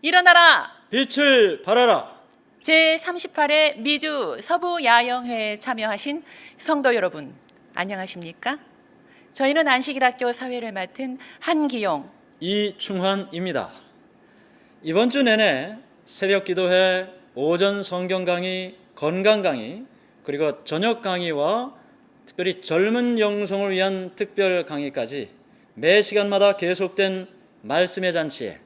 일어나라! 빛을 발하라. 제38회 미주 서부야영회에 참여하신 성도 여러분, 안녕하십니까? 저희는 안식일학교 사회를 맡은 한기용, 이충환입니다. 이번 주 내내 새벽 기도회, 오전 성경 강의, 건강 강의, 그리고 저녁 강의와 특별히 젊은 영성을 위한 특별 강의까지 매 시간마다 계속된 말씀의 잔치에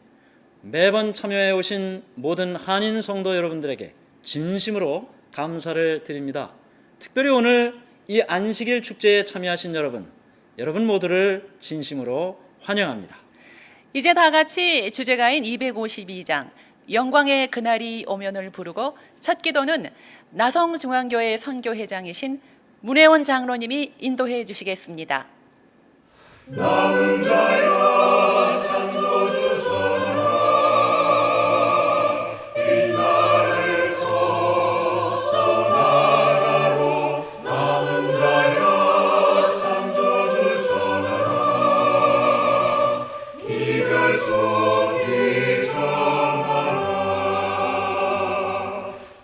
매번 참여해 오신 모든 한인 성도 여러분들에게 진심으로 감사를 드립니다. 특별히 오늘 이 안식일 축제에 참여하신 여러분 모두를 진심으로 환영합니다. 이제 다 같이 주제가인 252장 영광의 그날이 오면을 부르고 첫 기도는 나성중앙교회 선교회장이신 문혜원 장로님이 인도해 주시겠습니다. 남은 자여 창조주 전하라 이 날에서 저 나라로 남은 자여 창조주 전하라 기별 속이 전하라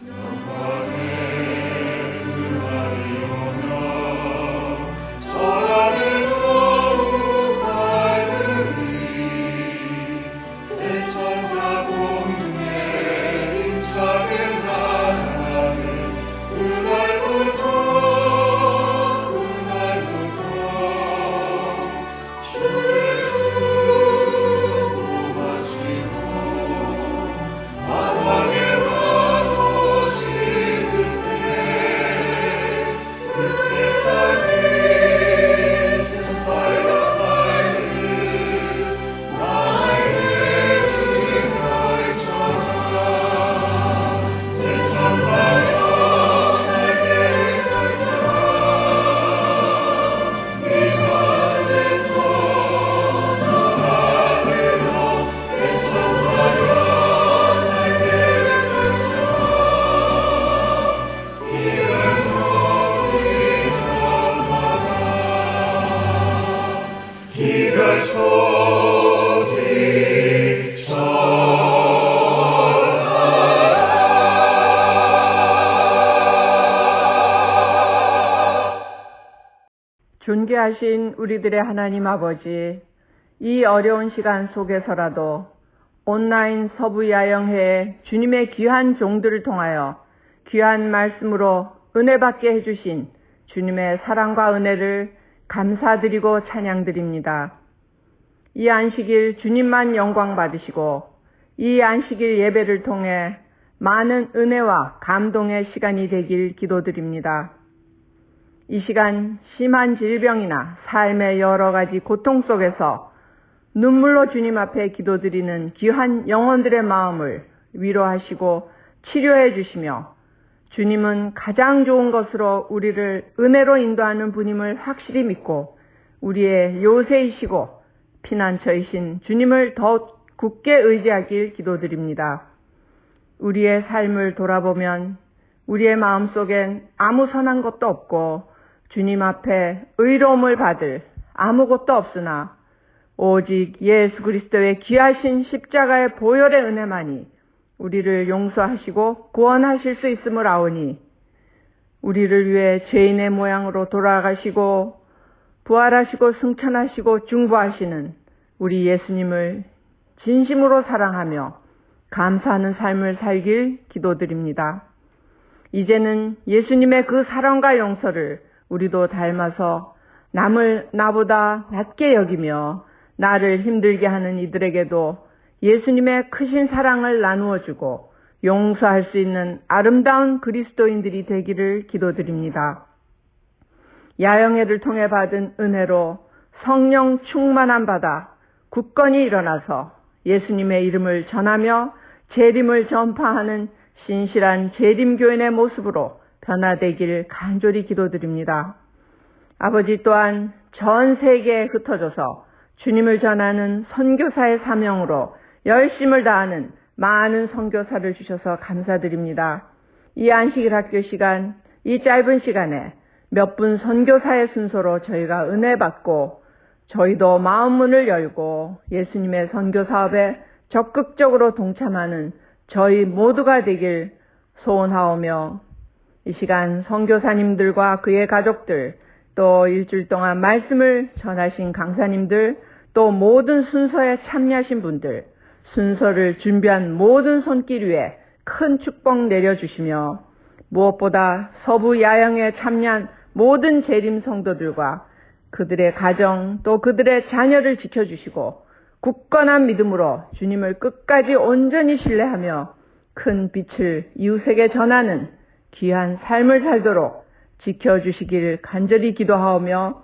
영광의 그날이 오나 전하는 존귀하신 우리들의 하나님 아버지, 이 어려운 시간 속에서라도 온라인 서부야영회에 주님의 귀한 종들을 통하여 귀한 말씀으로 은혜 받게 해주신 주님의 사랑과 은혜를 감사드리고 찬양드립니다. 이 안식일 주님만 영광 받으시고 이 안식일 예배를 통해 많은 은혜와 감동의 시간이 되길 기도드립니다. 이 시간 심한 질병이나 삶의 여러 가지 고통 속에서 눈물로 주님 앞에 기도드리는 귀한 영혼들의 마음을 위로하시고 치료해 주시며 주님은 가장 좋은 것으로 우리를 은혜로 인도하는 분임을 확실히 믿고 우리의 요새이시고 피난처이신 주님을 더 굳게 의지하길 기도드립니다. 우리의 삶을 돌아보면 우리의 마음속엔 아무 선한 것도 없고 주님 앞에 의로움을 받을 아무것도 없으나 오직 예수 그리스도의 귀하신 십자가의 보혈의 은혜만이 우리를 용서하시고 구원하실 수 있음을 아오니 우리를 위해 죄인의 모양으로 돌아가시고 부활하시고 승천하시고 중보하시는 우리 예수님을 진심으로 사랑하며 감사하는 삶을 살길 기도드립니다. 이제는 예수님의 그 사랑과 용서를 우리도 닮아서 남을 나보다 낮게 여기며 나를 힘들게 하는 이들에게도 예수님의 크신 사랑을 나누어 주고 용서할 수 있는 아름다운 그리스도인들이 되기를 기도드립니다. 야영회를 통해 받은 은혜로 성령 충만함 받아 굳건히 일어나서 예수님의 이름을 전하며 재림을 전파하는 신실한 재림교인의 모습으로 변화되길 간절히 기도드립니다. 아버지 또한 전 세계에 흩어져서 주님을 전하는 선교사의 사명으로 열심을 다하는 많은 선교사를 주셔서 감사드립니다. 이 안식일 학교 시간, 이 짧은 시간에 몇 분 선교사의 순서로 저희가 은혜 받고 저희도 마음 문을 열고 예수님의 선교 사업에 적극적으로 동참하는 저희 모두가 되길 소원하오며 이 시간 선교사님들과 그의 가족들, 또 일주일 동안 말씀을 전하신 강사님들, 또 모든 순서에 참여하신 분들, 순서를 준비한 모든 손길 위에 큰 축복 내려주시며 무엇보다 서부 야영에 참여한 모든 재림 성도들과 그들의 가정 또 그들의 자녀를 지켜주시고 굳건한 믿음으로 주님을 끝까지 온전히 신뢰하며 큰 빛을 이웃에게 전하는 귀한 삶을 살도록 지켜주시길 간절히 기도하오며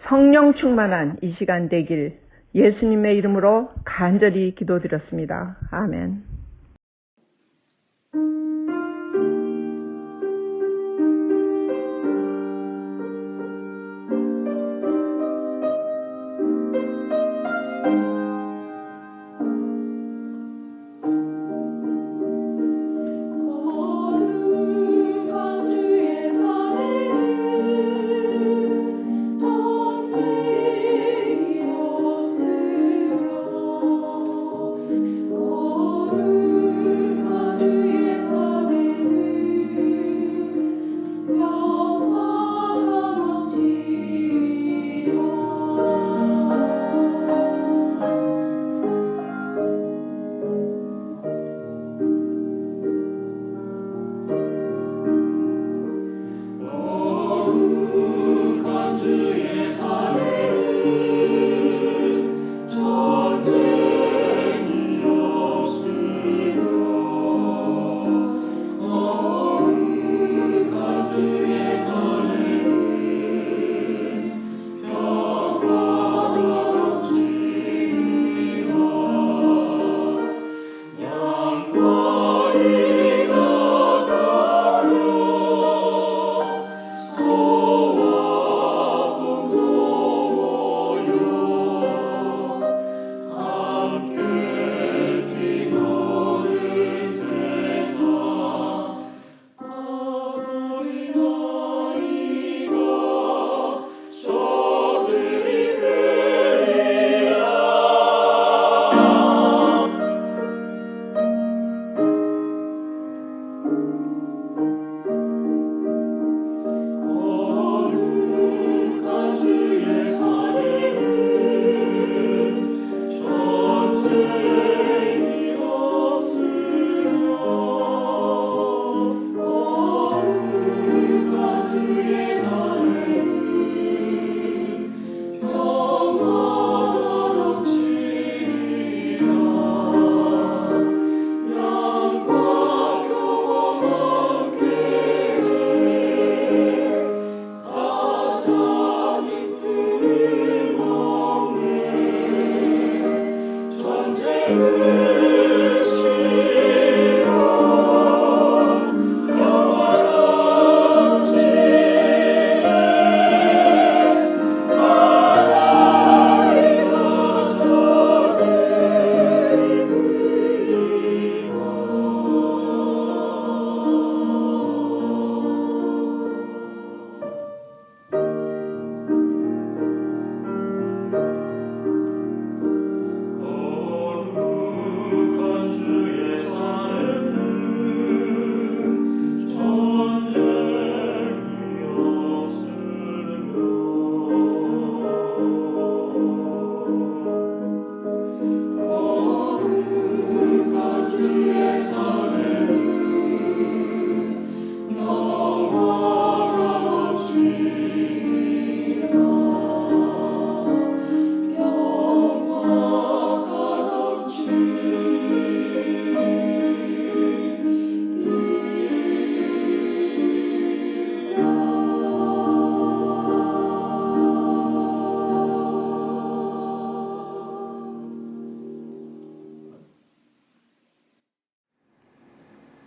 성령 충만한 이 시간 되길 예수님의 이름으로 간절히 기도드렸습니다. 아멘.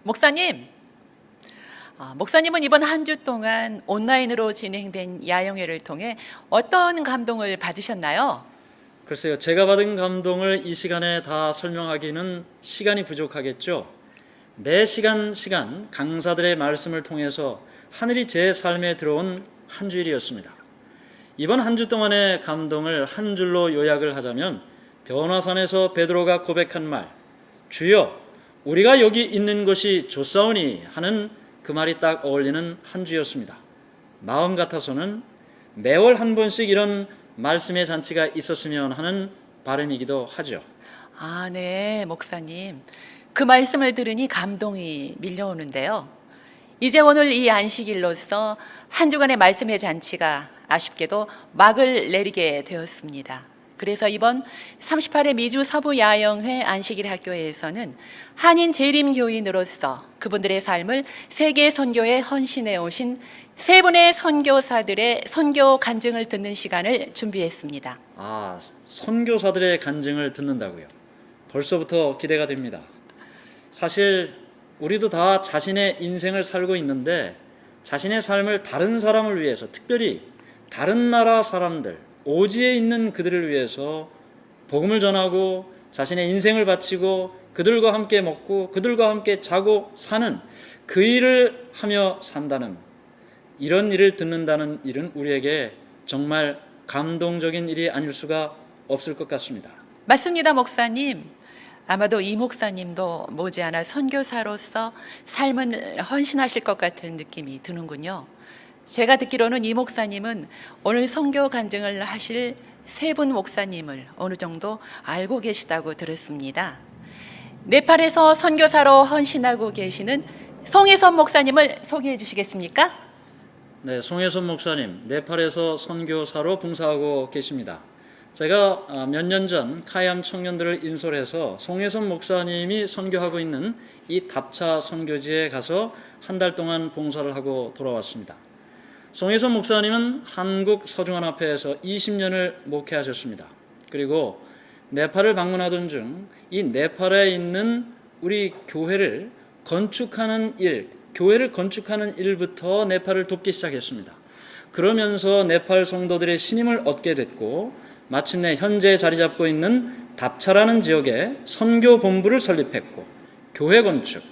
목사님, 목사님은 이번 한 주 동안 온라인으로 진행된 야영회를 통해 어떤 감동을 받으셨나요? 글쎄요, 제가 받은 감동을 이 시간에 다 설명하기는 시간이 부족하겠죠. 매 시간 강사들의 말씀을 통해서 하늘이 제 삶에 들어온 한 주일이었습니다. 이번 한 주 동안의 감동을 한 줄로 요약을 하자면 변화산에서 베드로가 고백한 말, 주여 우리가 여기 있는 것이 좋사오니 하는 그 말이 딱 어울리는 한 주였습니다. 마음 같아서는 매월 한 번씩 이런 말씀의 잔치가 있었으면 하는 바람이기도 하죠. 아, 네, 목사님. 그 말씀을 들으니 감동이 밀려오는데요. 이제 오늘 이 안식일로서 한 주간의 말씀의 잔치가 아쉽게도 막을 내리게 되었습니다. 그래서 이번 38회 미주 서부 야영회 안식일 학교에서는 한인 재림교인으로서 그분들의 삶을 세계 선교에 헌신해 오신 세 분의 선교사들의 선교 간증을 듣는 시간을 준비했습니다. 아, 선교사들의 간증을 듣는다고요? 벌써부터 기대가 됩니다. 사실 우리도 다 자신의 인생을 살고 있는데 자신의 삶을 다른 사람을 위해서, 특별히 다른 나라 사람들, 오지에 있는 그들을 위해서 복음을 전하고 자신의 인생을 바치고 그들과 함께 먹고 그들과 함께 자고 사는 그 일을 하며 산다는, 이런 일을 듣는다는 일은 우리에게 정말 감동적인 일이 아닐 수가 없을 것 같습니다. 맞습니다, 목사님. 아마도 이 목사님도 머지않아 선교사로서 삶을 헌신하실 것 같은 느낌이 드는군요. 제가 듣기로는 이 목사님은 오늘 선교 간증을 하실 세 분 목사님을 어느 정도 알고 계시다고 들었습니다. 네팔에서 선교사로 헌신하고 계시는 송혜선 목사님을 소개해 주시겠습니까? 네, 송혜선 목사님, 네팔에서 선교사로 봉사하고 계십니다. 제가 몇 년 전 카얌 청년들을 인솔해서 송혜선 목사님이 선교하고 있는 이 답차 선교지에 가서 한 달 동안 봉사를 하고 돌아왔습니다. 송혜선 목사님은 한국 서중환합회에서 20년을 목회하셨습니다. 그리고 네팔을 방문하던 중 이 네팔에 있는 우리 교회를 건축하는 일부터 네팔을 돕기 시작했습니다. 그러면서 네팔 성도들의 신임을 얻게 됐고 마침내 현재 자리 잡고 있는 답차라는 지역에 선교 본부를 설립했고 교회 건축,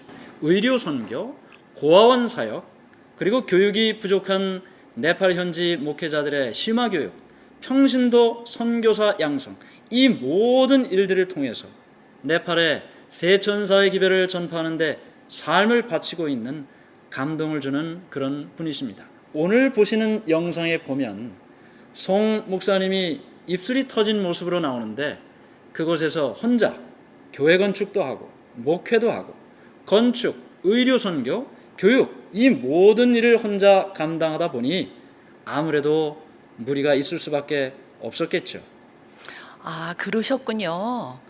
의료 선교, 고아원 사역, 그리고 교육이 부족한 네팔 현지 목회자들의 심화 교육, 평신도 선교사 양성, 이 모든 일들을 통해서 네팔의 세천사의 기별을 전파하는 데 삶을 바치고 있는, 감동을 주는 그런 분이십니다. 오늘 보시는 영상에 보면 송 목사님이 입술이 터진 모습으로 나오는데 그곳에서 혼자 교회 건축도 하고 목회도 하고 건축, 의료 선교, 교육, 이 모든 일을 혼자 감당하다 보니 아무래도 무리가 있을 수밖에 없었겠죠. 아, 그러셨군요.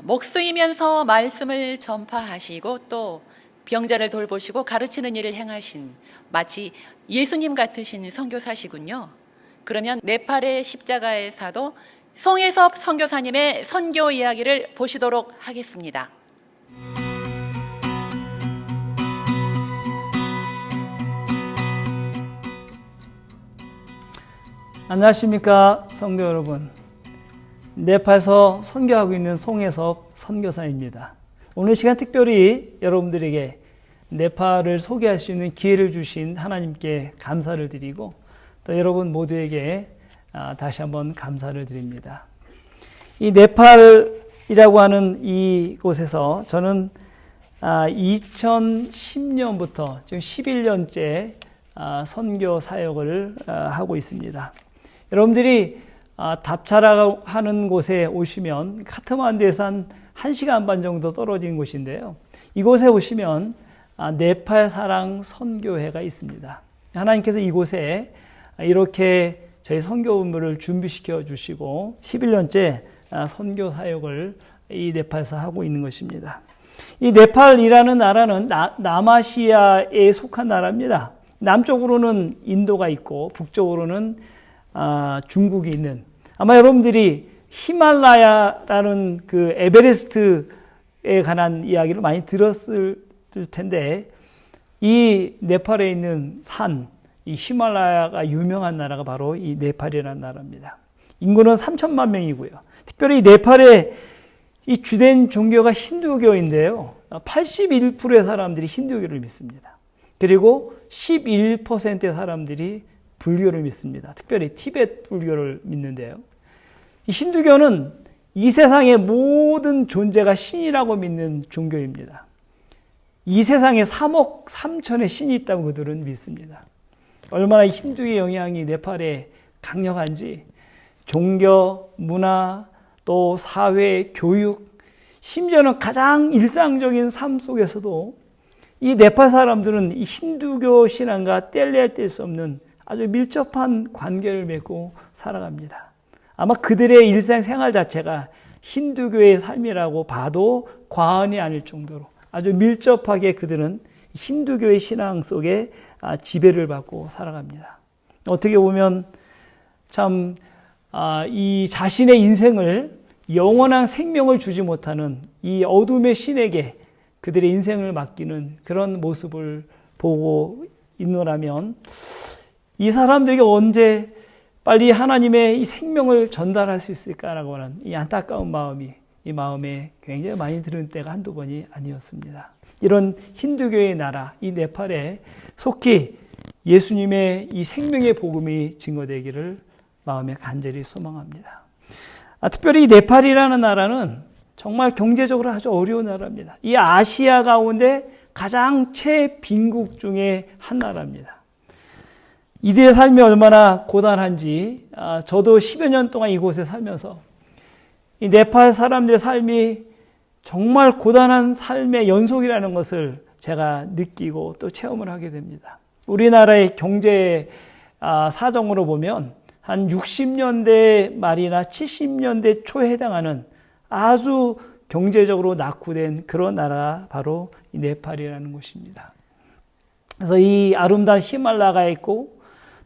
목수이면서 말씀을 전파하시고 또 병자를 돌보시고 가르치는 일을 행하신 마치 예수님 같으신 선교사시군요. 그러면 네팔의 십자가의 사도 송혜섭 선교사님의 선교 이야기를 보시도록 하겠습니다. 안녕하십니까 성도 여러분. 네팔에서 선교하고 있는 송혜섭 선교사입니다. 오늘 시간 특별히 여러분들에게 네팔을 소개할 수 있는 기회를 주신 하나님께 감사를 드리고 또 여러분 모두에게 다시 한번 감사를 드립니다. 이 네팔이라고 하는 이곳에서 저는 2010년부터 지금 11년째 선교 사역을 하고 있습니다. 여러분들이 답차라고 하는 곳에 오시면 카트만두에서 한 1시간 반 정도 떨어진 곳인데요. 이곳에 오시면 네팔 사랑 선교회가 있습니다. 하나님께서 이곳에 이렇게 저희 선교 본부를 준비시켜 주시고 11년째 선교 사역을 이 네팔에서 하고 있는 것입니다. 이 네팔이라는 나라는 남아시아에 속한 나라입니다. 남쪽으로는 인도가 있고 북쪽으로는 중국이 있는, 아마 여러분들이 히말라야라는 그 에베레스트에 관한 이야기를 많이 들었을 텐데 이 네팔에 있는 산, 이 히말라야가 유명한 나라가 바로 이 네팔이라는 나라입니다. 인구는 3천만 명이고요. 특별히 네팔의 이 주된 종교가 힌두교인데요. 81%의 사람들이 힌두교를 믿습니다. 그리고 11%의 사람들이 불교를 믿습니다. 특별히 티베트 불교를 믿는데요. 이 힌두교는 이 세상의 모든 존재가 신이라고 믿는 종교입니다. 이 세상에 3억 3천의 신이 있다고 그들은 믿습니다. 얼마나 힌두의 영향이 네팔에 강력한지 종교, 문화, 또 사회, 교육, 심지어는 가장 일상적인 삶 속에서도 이 네팔 사람들은 이 힌두교 신앙과 뗄래야 뗄 수 없는 아주 밀접한 관계를 맺고 살아갑니다. 아마 그들의 일상생활 자체가 힌두교의 삶이라고 봐도 과언이 아닐 정도로 아주 밀접하게 그들은 힌두교의 신앙 속에 지배를 받고 살아갑니다. 어떻게 보면 참 이 자신의 인생을 영원한 생명을 주지 못하는 이 어둠의 신에게 그들의 인생을 맡기는 그런 모습을 보고 있노라면 이 사람들에게 언제 빨리 하나님의 이 생명을 전달할 수 있을까라고 하는 이 안타까운 마음이 이 마음에 굉장히 많이 드는 때가 한두 번이 아니었습니다. 이런 힌두교의 나라, 이 네팔에 속히 예수님의 이 생명의 복음이 증거되기를 마음에 간절히 소망합니다. 특별히 이 네팔이라는 나라는 정말 경제적으로 아주 어려운 나라입니다. 이 아시아 가운데 가장 최빈국 중에 한 나라입니다. 이들의 삶이 얼마나 고단한지 저도 10여 년 동안 이곳에 살면서 이 네팔 사람들의 삶이 정말 고단한 삶의 연속이라는 것을 제가 느끼고 또 체험을 하게 됩니다. 우리나라의 경제 사정으로 보면 한 60년대 말이나 70년대 초에 해당하는 아주 경제적으로 낙후된 그런 나라가 바로 이 네팔이라는 곳입니다. 그래서 이 아름다운 히말라야가 있고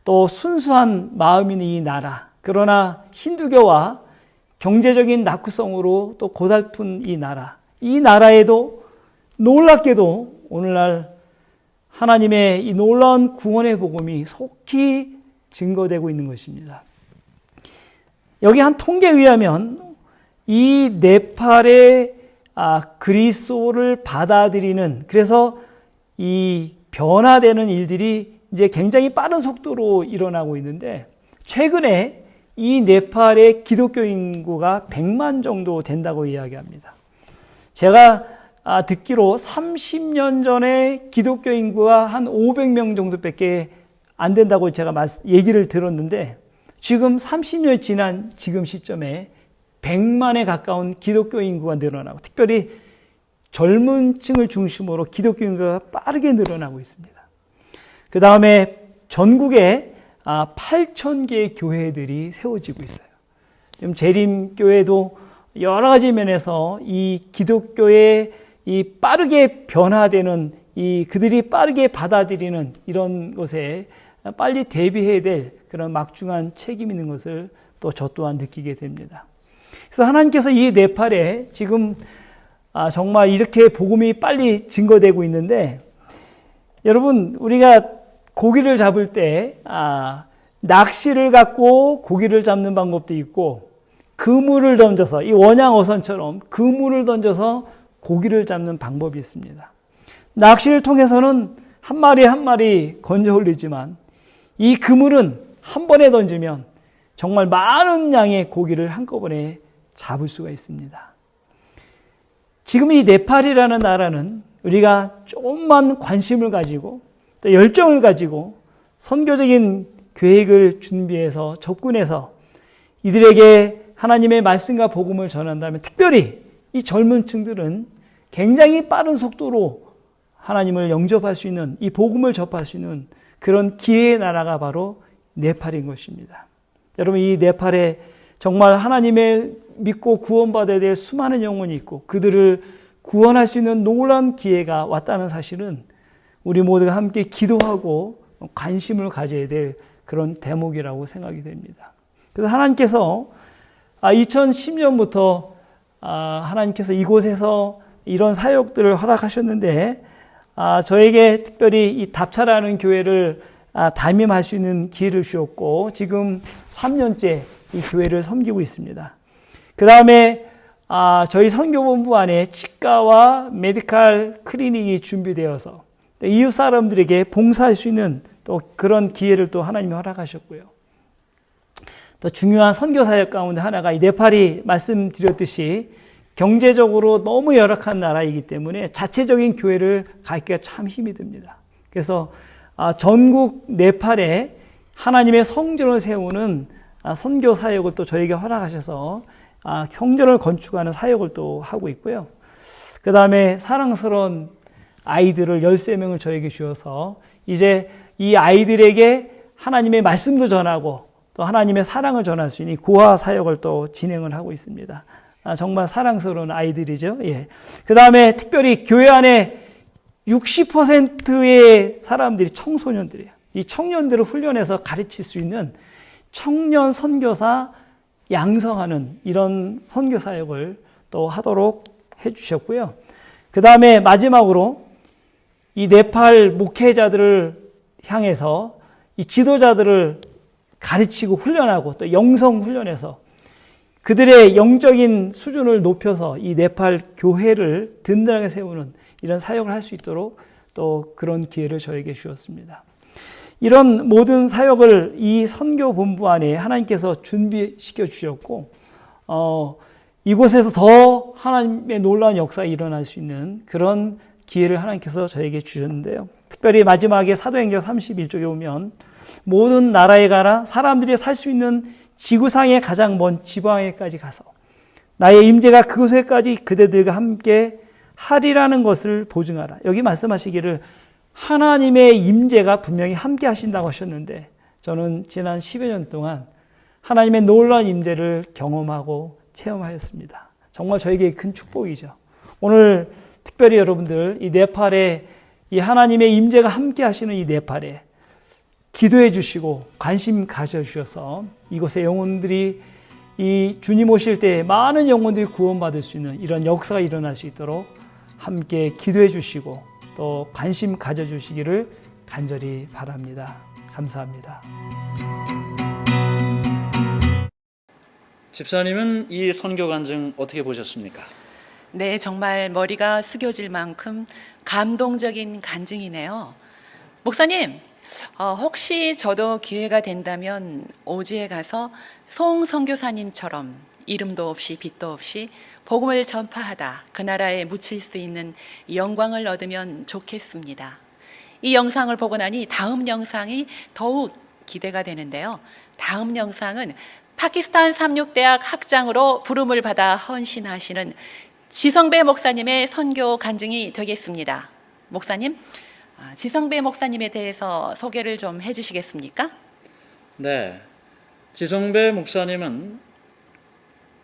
또 순수한 마음인 이 나라, 그러나 힌두교와 경제적인 낙후성으로 또 고달픈 이 나라, 이 나라에도 놀랍게도 오늘날 하나님의 이 놀라운 구원의 복음이 속히 증거되고 있는 것입니다. 여기 한 통계에 의하면 이 네팔의 그리스도를 받아들이는, 그래서 이 변화되는 일들이 이제 굉장히 빠른 속도로 일어나고 있는데, 최근에 이 네팔의 기독교 인구가 100만 정도 된다고 이야기합니다. 제가 듣기로 30년 전에 기독교 인구가 한 500명 정도밖에 안 된다고 제가 얘기를 들었는데, 지금 30년 지난 지금 시점에 100만에 가까운 기독교 인구가 늘어나고, 특별히 젊은 층을 중심으로 기독교 인구가 빠르게 늘어나고 있습니다. 그 다음에 전국에 8,000개의 교회들이 세워지고 있어요. 지금 재림교회도 여러 가지 면에서 이 기독교의 이 빠르게 변화되는 이 그들이 빠르게 받아들이는 이런 것에 빨리 대비해야 될 그런 막중한 책임이 있는 것을 또 저 또한 느끼게 됩니다. 그래서 하나님께서 이 네팔에 지금 정말 이렇게 복음이 빨리 증거되고 있는데, 여러분 우리가 고기를 잡을 때 낚시를 갖고 고기를 잡는 방법도 있고, 그물을 던져서 이 원양어선처럼 그물을 던져서 고기를 잡는 방법이 있습니다. 낚시를 통해서는 한 마리 한 마리 건져 올리지만, 이 그물은 한 번에 던지면 정말 많은 양의 고기를 한꺼번에 잡을 수가 있습니다. 지금 이 네팔이라는 나라는 우리가 조금만 관심을 가지고 또 열정을 가지고 선교적인 계획을 준비해서 접근해서 이들에게 하나님의 말씀과 복음을 전한다면, 특별히 이 젊은 층들은 굉장히 빠른 속도로 하나님을 영접할 수 있는, 이 복음을 접할 수 있는 그런 기회의 나라가 바로 네팔인 것입니다. 여러분, 이 네팔에 정말 하나님을 믿고 구원받아야 될 수많은 영혼이 있고 그들을 구원할 수 있는 놀라운 기회가 왔다는 사실은 우리 모두가 함께 기도하고 관심을 가져야 될 그런 대목이라고 생각이 됩니다. 그래서 하나님께서 2010년부터 하나님께서 이곳에서 이런 사역들을 허락하셨는데, 저에게 특별히 이 답차라는 교회를 담임할 수 있는 기회를 주셨고, 지금 3년째 이 교회를 섬기고 있습니다. 그 다음에 저희 선교본부 안에 치과와 메디칼 클리닉이 준비되어서 이웃 사람들에게 봉사할 수 있는 또 그런 기회를 또 하나님이 허락하셨고요. 또 중요한 선교 사역 가운데 하나가 이 네팔이 말씀드렸듯이 경제적으로 너무 열악한 나라이기 때문에 자체적인 교회를 갖기가 참 힘이 듭니다. 그래서 전국 네팔에 하나님의 성전을 세우는 선교 사역을 또 저에게 허락하셔서 성전을 건축하는 사역을 또 하고 있고요. 그 다음에 사랑스러운 아이들을 13명을 저에게 주어서 이제 이 아이들에게 하나님의 말씀도 전하고 또 하나님의 사랑을 전할 수 있는 고아 사역을 또 진행을 하고 있습니다. 정말 사랑스러운 아이들이죠. 예. 그 다음에 특별히 교회 안에 60%의 사람들이 청소년들이에요. 이 청년들을 훈련해서 가르칠 수 있는 청년 선교사 양성하는 이런 선교 사역을 또 하도록 해주셨고요. 그 다음에 마지막으로 이 네팔 목회자들을 향해서 이 지도자들을 가르치고 훈련하고 또 영성 훈련해서 그들의 영적인 수준을 높여서 이 네팔 교회를 든든하게 세우는 이런 사역을 할 수 있도록 또 그런 기회를 저에게 주었습니다. 이런 모든 사역을 이 선교 본부 안에 하나님께서 준비시켜 주셨고 이곳에서 더 하나님의 놀라운 역사가 일어날 수 있는 그런 기회를 하나님께서 저에게 주셨는데요. 특별히 마지막에 사도행전 31쪽에 보면 모든 나라에 가라 사람들이 살 수 있는 지구상의 가장 먼 지방에까지 가서 나의 임재가 그곳에까지 그대들과 함께 하리라는 것을 보증하라. 여기 말씀하시기를 하나님의 임재가 분명히 함께 하신다고 하셨는데 저는 지난 10여 년 동안 하나님의 놀라운 임재를 경험하고 체험하였습니다. 정말 저에게 큰 축복이죠. 오늘 특별히 여러분들 이 네팔에 이 하나님의 임재가 함께 하시는 이 네팔에 기도해 주시고 관심 가져 주셔서 이곳의 영혼들이 이 주님 오실 때 많은 영혼들이 구원받을 수 있는 이런 역사가 일어날 수 있도록 함께 기도해 주시고 또 관심 가져 주시기를 간절히 바랍니다. 감사합니다. 집사님은 이 선교 간증 어떻게 보셨습니까? 네, 정말 머리가 숙여질 만큼 감동적인 간증이네요. 목사님, 혹시 저도 기회가 된다면 오지에 가서 송 선교사님처럼 이름도 없이 빛도 없이 복음을 전파하다 그 나라에 묻힐 수 있는 영광을 얻으면 좋겠습니다. 이 영상을 보고 나니 다음 영상이 더욱 기대가 되는데요. 다음 영상은 파키스탄 삼육대학 학장으로 부름을 받아 헌신하시는 지성배 목사님의 선교 간증이 되겠습니다. 목사님, 지성배 목사님에 대해서 소개를 좀 해주시겠습니까? 네, 지성배 목사님은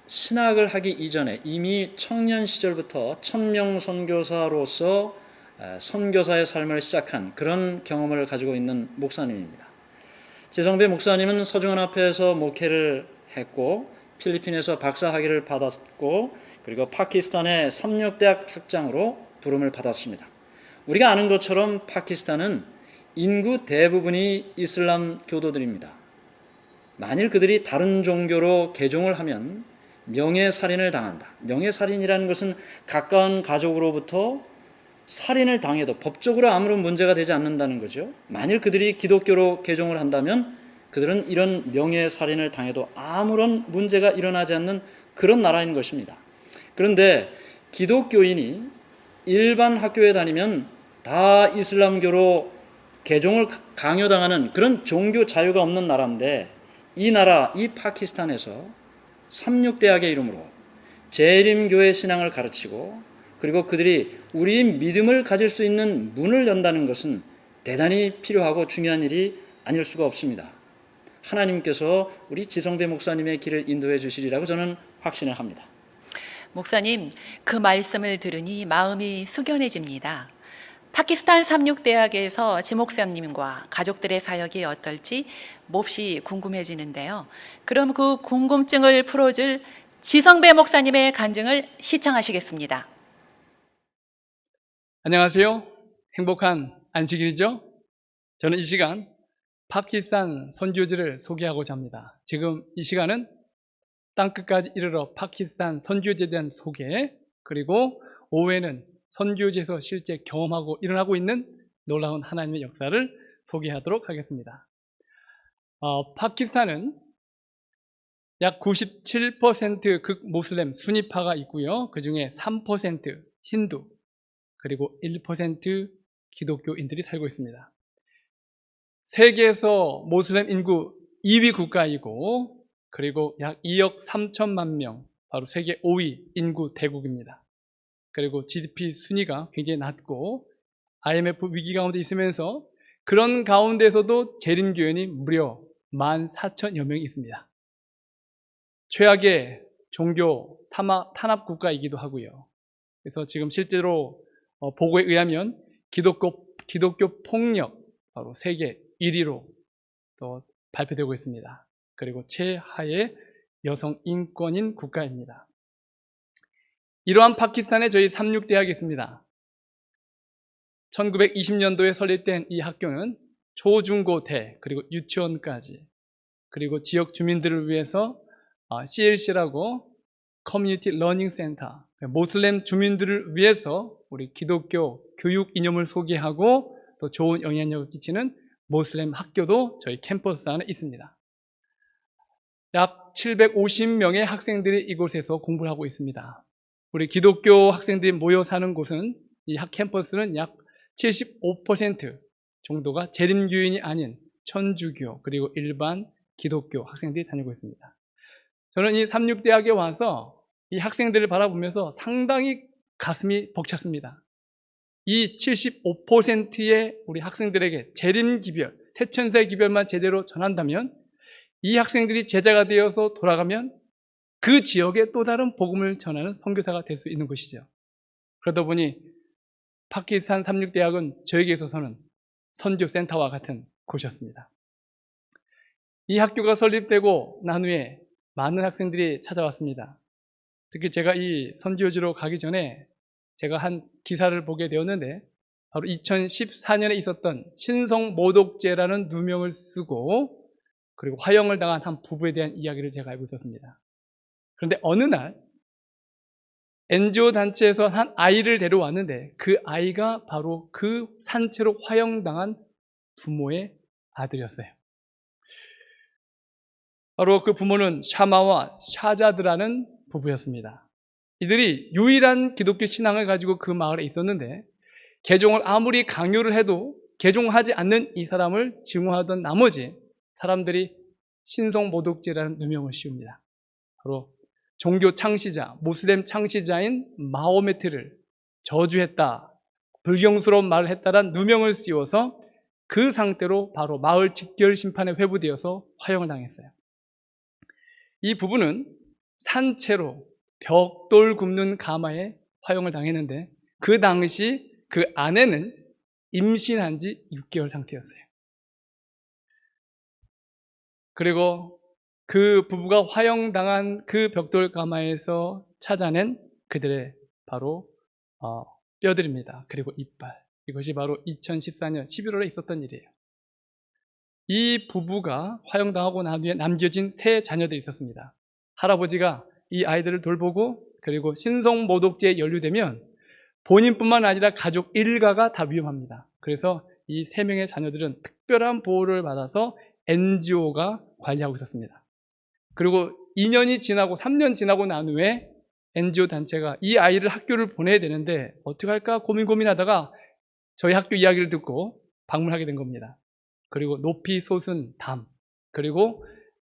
신학을 하기 이전에 이미 청년 시절부터 천명 선교사로서 선교사의 삶을 시작한 그런 경험을 가지고 있는 목사님입니다. 지성배 목사님은 서중원 앞에서 목회를 했고 필리핀에서 박사학위를 받았고 그리고 파키스탄의 삼육대학 학장으로 부름을 받았습니다. 우리가 아는 것처럼 파키스탄은 인구 대부분이 이슬람 교도들입니다. 만일 그들이 다른 종교로 개종을 하면 명예살인을 당한다. 명예살인이라는 것은 가까운 가족으로부터 살인을 당해도 법적으로 아무런 문제가 되지 않는다는 거죠. 만일 그들이 기독교로 개종을 한다면 그들은 이런 명예살인을 당해도 아무런 문제가 일어나지 않는 그런 나라인 것입니다. 그런데 기독교인이 일반 학교에 다니면 다 이슬람교로 개종을 강요당하는 그런 종교 자유가 없는 나라인데 이 나라, 이 파키스탄에서 삼육대학의 이름으로 재림교회 신앙을 가르치고 그리고 그들이 우리의 믿음을 가질 수 있는 문을 연다는 것은 대단히 필요하고 중요한 일이 아닐 수가 없습니다. 하나님께서 우리 지성배 목사님의 길을 인도해 주시리라고 저는 확신을 합니다. 목사님, 그 말씀을 들으니 마음이 숙연해집니다. 파키스탄 삼육대학에서 지 목사님과 가족들의 사역이 어떨지 몹시 궁금해지는데요. 그럼 그 궁금증을 풀어줄 지성배 목사님의 간증을 시청하시겠습니다. 안녕하세요. 행복한 안식일이죠? 저는 이 시간 파키스탄 선교지를 소개하고자 합니다. 지금 이 시간은 땅끝까지 이르러 파키스탄 선교지에 대한 소개, 그리고 오후에는 선교지에서 실제 경험하고 일어나고 있는 놀라운 하나님의 역사를 소개하도록 하겠습니다. 파키스탄은 약 97% 극모슬렘 순위파가 있고요. 그 중에 3% 힌두, 그리고 1% 기독교인들이 살고 있습니다. 세계에서 모슬렘 인구 2위 국가이고, 그리고 약 2억 3천만 명, 바로 세계 5위 인구 대국입니다. 그리고 GDP 순위가 굉장히 낮고 IMF 위기 가운데 있으면서 그런 가운데서도 재림교인이 무려 14,000여 명이 있습니다. 최악의 종교 탄압 국가이기도 하고요. 그래서 지금 실제로 보고에 의하면 기독교 폭력 바로 세계 1위로 또 발표되고 있습니다. 그리고 최하의 여성 인권인 국가입니다. 이러한 파키스탄에 저희 36대학이 있습니다. 1920년도에 설립된 이 학교는 초중고대 그리고 유치원까지, 그리고 지역 주민들을 위해서 CLC라고 커뮤니티 러닝 센터, 모슬렘 주민들을 위해서 우리 기독교 교육 이념을 소개하고 또 좋은 영향력을 끼치는 모슬렘 학교도 저희 캠퍼스 안에 있습니다. 약 750명의 학생들이 이곳에서 공부를 하고 있습니다. 우리 기독교 학생들이 모여 사는 곳은, 이 학 캠퍼스는 약 75% 정도가 재림교인이 아닌 천주교 그리고 일반 기독교 학생들이 다니고 있습니다. 저는 이 삼육대학에 와서 이 학생들을 바라보면서 상당히 가슴이 벅찼습니다. 이 75%의 우리 학생들에게 재림기별, 새천사의 기별만 제대로 전한다면, 이 학생들이 제자가 되어서 돌아가면 그 지역에 또 다른 복음을 전하는 선교사가 될 수 있는 것이죠. 그러다 보니 파키스탄 삼육대학은 저에게 있어서는 선교센터와 같은 곳이었습니다. 이 학교가 설립되고 난 후에 많은 학생들이 찾아왔습니다. 특히 제가 이 선교지로 가기 전에 제가 한 기사를 보게 되었는데, 바로 2014년에 있었던 신성모독죄라는 누명을 쓰고 그리고 화형을 당한 한 부부에 대한 이야기를 제가 알고 있었습니다. 그런데 어느 날 NGO 단체에서 한 아이를 데려왔는데, 그 아이가 바로 그 산채로 화형당한 부모의 아들이었어요. 바로 그 부모는 샤마와 샤자드라는 부부였습니다. 이들이 유일한 기독교 신앙을 가지고 그 마을에 있었는데, 개종을 아무리 강요를 해도 개종하지 않는 이 사람을 증오하던 나머지 사람들이 신성모독죄라는 누명을 씌웁니다. 바로 종교 창시자, 모슬렘 창시자인 마호메트를 저주했다, 불경스러운 말을 했다란 누명을 씌워서 그 상태로 바로 마을 직결 심판에 회부되어서 화형을 당했어요. 이 부부는 산채로 벽돌 굽는 가마에 화형을 당했는데, 그 당시 그 아내는 임신한 지 6개월 상태였어요. 그리고 그 부부가 화형당한 그 벽돌 가마에서 찾아낸 그들의 바로 뼈들입니다. 그리고 이빨. 이것이 바로 2014년 11월에 있었던 일이에요. 이 부부가 화형당하고 난 뒤에 남겨진 세 자녀들이 있었습니다. 할아버지가 이 아이들을 돌보고, 그리고 신성모독죄에 연루되면 본인뿐만 아니라 가족 일가가 다 위험합니다. 그래서 이 세 명의 자녀들은 특별한 보호를 받아서 NGO가 관리하고 있었습니다. 그리고 2년이 지나고 3년 지나고 난 후에 NGO 단체가 이 아이를 학교를 보내야 되는데 어떻게 할까 고민하다가 저희 학교 이야기를 듣고 방문하게 된 겁니다. 그리고 높이 솟은 담, 그리고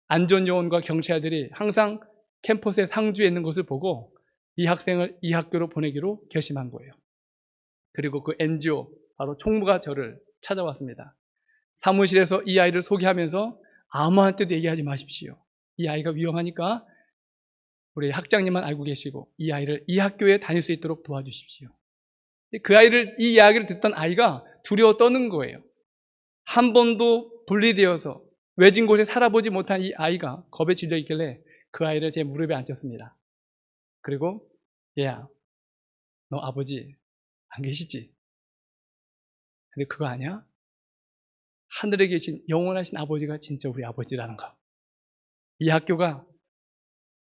안전요원과 경찰들이 항상 캠퍼스에 상주해 있는 것을 보고 이 학생을 이 학교로 보내기로 결심한 거예요. 그리고 그 NGO, 바로 총무가 저를 찾아왔습니다. 사무실에서 이 아이를 소개하면서 아무한테도 얘기하지 마십시오. 이 아이가 위험하니까 우리 학장님만 알고 계시고 이 아이를 이 학교에 다닐 수 있도록 도와주십시오. 그 아이를, 이 이야기를 듣던 아이가 두려워 떠는 거예요. 한 번도 분리되어서 외진 곳에 살아보지 못한 이 아이가 겁에 질려 있길래 그 아이를 제 무릎에 앉혔습니다. 그리고 얘야, 너 아버지 안 계시지? 근데 그거 아니야? 하늘에 계신 영원하신 아버지가 진짜 우리 아버지라는 거. 이 학교가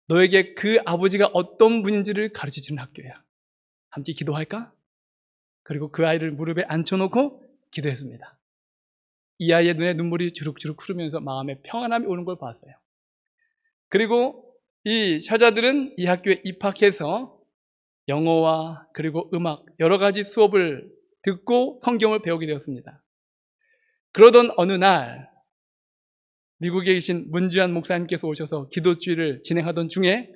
너에게 그 아버지가 어떤 분인지를 가르쳐주는 학교야. 함께 기도할까? 그리고 그 아이를 무릎에 앉혀놓고 기도했습니다. 이 아이의 눈에 눈물이 주룩주룩 흐르면서 마음에 평안함이 오는 걸 봤어요. 그리고 이 효자들은 이 학교에 입학해서 영어와 그리고 음악 여러 가지 수업을 듣고 성경을 배우게 되었습니다. 그러던 어느 날 미국에 계신 문주한 목사님께서 오셔서 기도주의를 진행하던 중에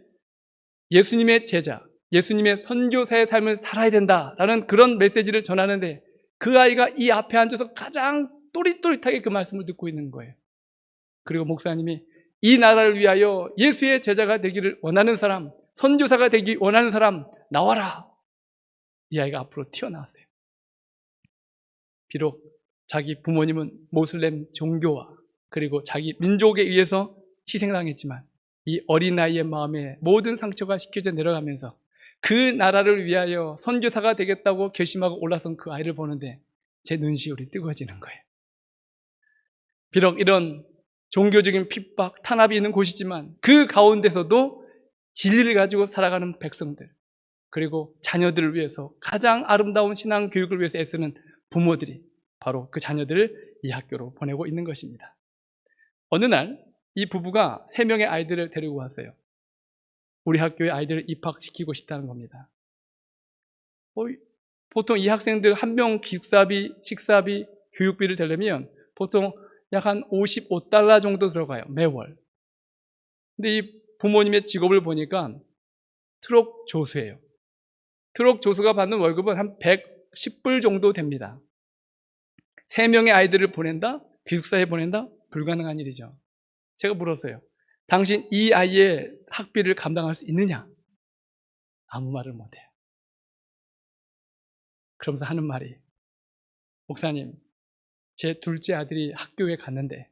예수님의 제자, 예수님의 선교사의 삶을 살아야 된다라는 그런 메시지를 전하는데 그 아이가 이 앞에 앉아서 가장 또릿또릿하게 그 말씀을 듣고 있는 거예요. 그리고 목사님이 이 나라를 위하여 예수의 제자가 되기를 원하는 사람, 선교사가 되기 원하는 사람 나와라. 이 아이가 앞으로 튀어나왔어요. 비록 자기 부모님은 모슬렘 종교와 그리고 자기 민족에 의해서 희생당했지만 이 어린아이의 마음에 모든 상처가 씻겨져 내려가면서 그 나라를 위하여 선교사가 되겠다고 결심하고 올라선 그 아이를 보는데 제 눈시울이 뜨거워지는 거예요. 비록 이런 종교적인 핍박, 탄압이 있는 곳이지만 그 가운데서도 진리를 가지고 살아가는 백성들, 그리고 자녀들을 위해서 가장 아름다운 신앙 교육을 위해서 애쓰는 부모들이 바로 그 자녀들을 이 학교로 보내고 있는 것입니다. 어느 날 이 부부가 3명의 아이들을 데리고 왔어요. 우리 학교에 아이들을 입학시키고 싶다는 겁니다. 보통 이 학생들 한 명 기숙사비, 식사비, 교육비를 대려면 보통 약 한 $55 정도 들어가요, 매월. 근데 이 부모님의 직업을 보니까 트럭 조수예요. 트럭 조수가 받는 월급은 한 110불 정도 됩니다. 3명의 아이들을 보낸다? 기숙사에 보낸다? 불가능한 일이죠. 제가 물었어요. 당신 이 아이의 학비를 감당할 수 있느냐? 아무 말을 못해요. 그러면서 하는 말이, 목사님, 제 둘째 아들이 학교에 갔는데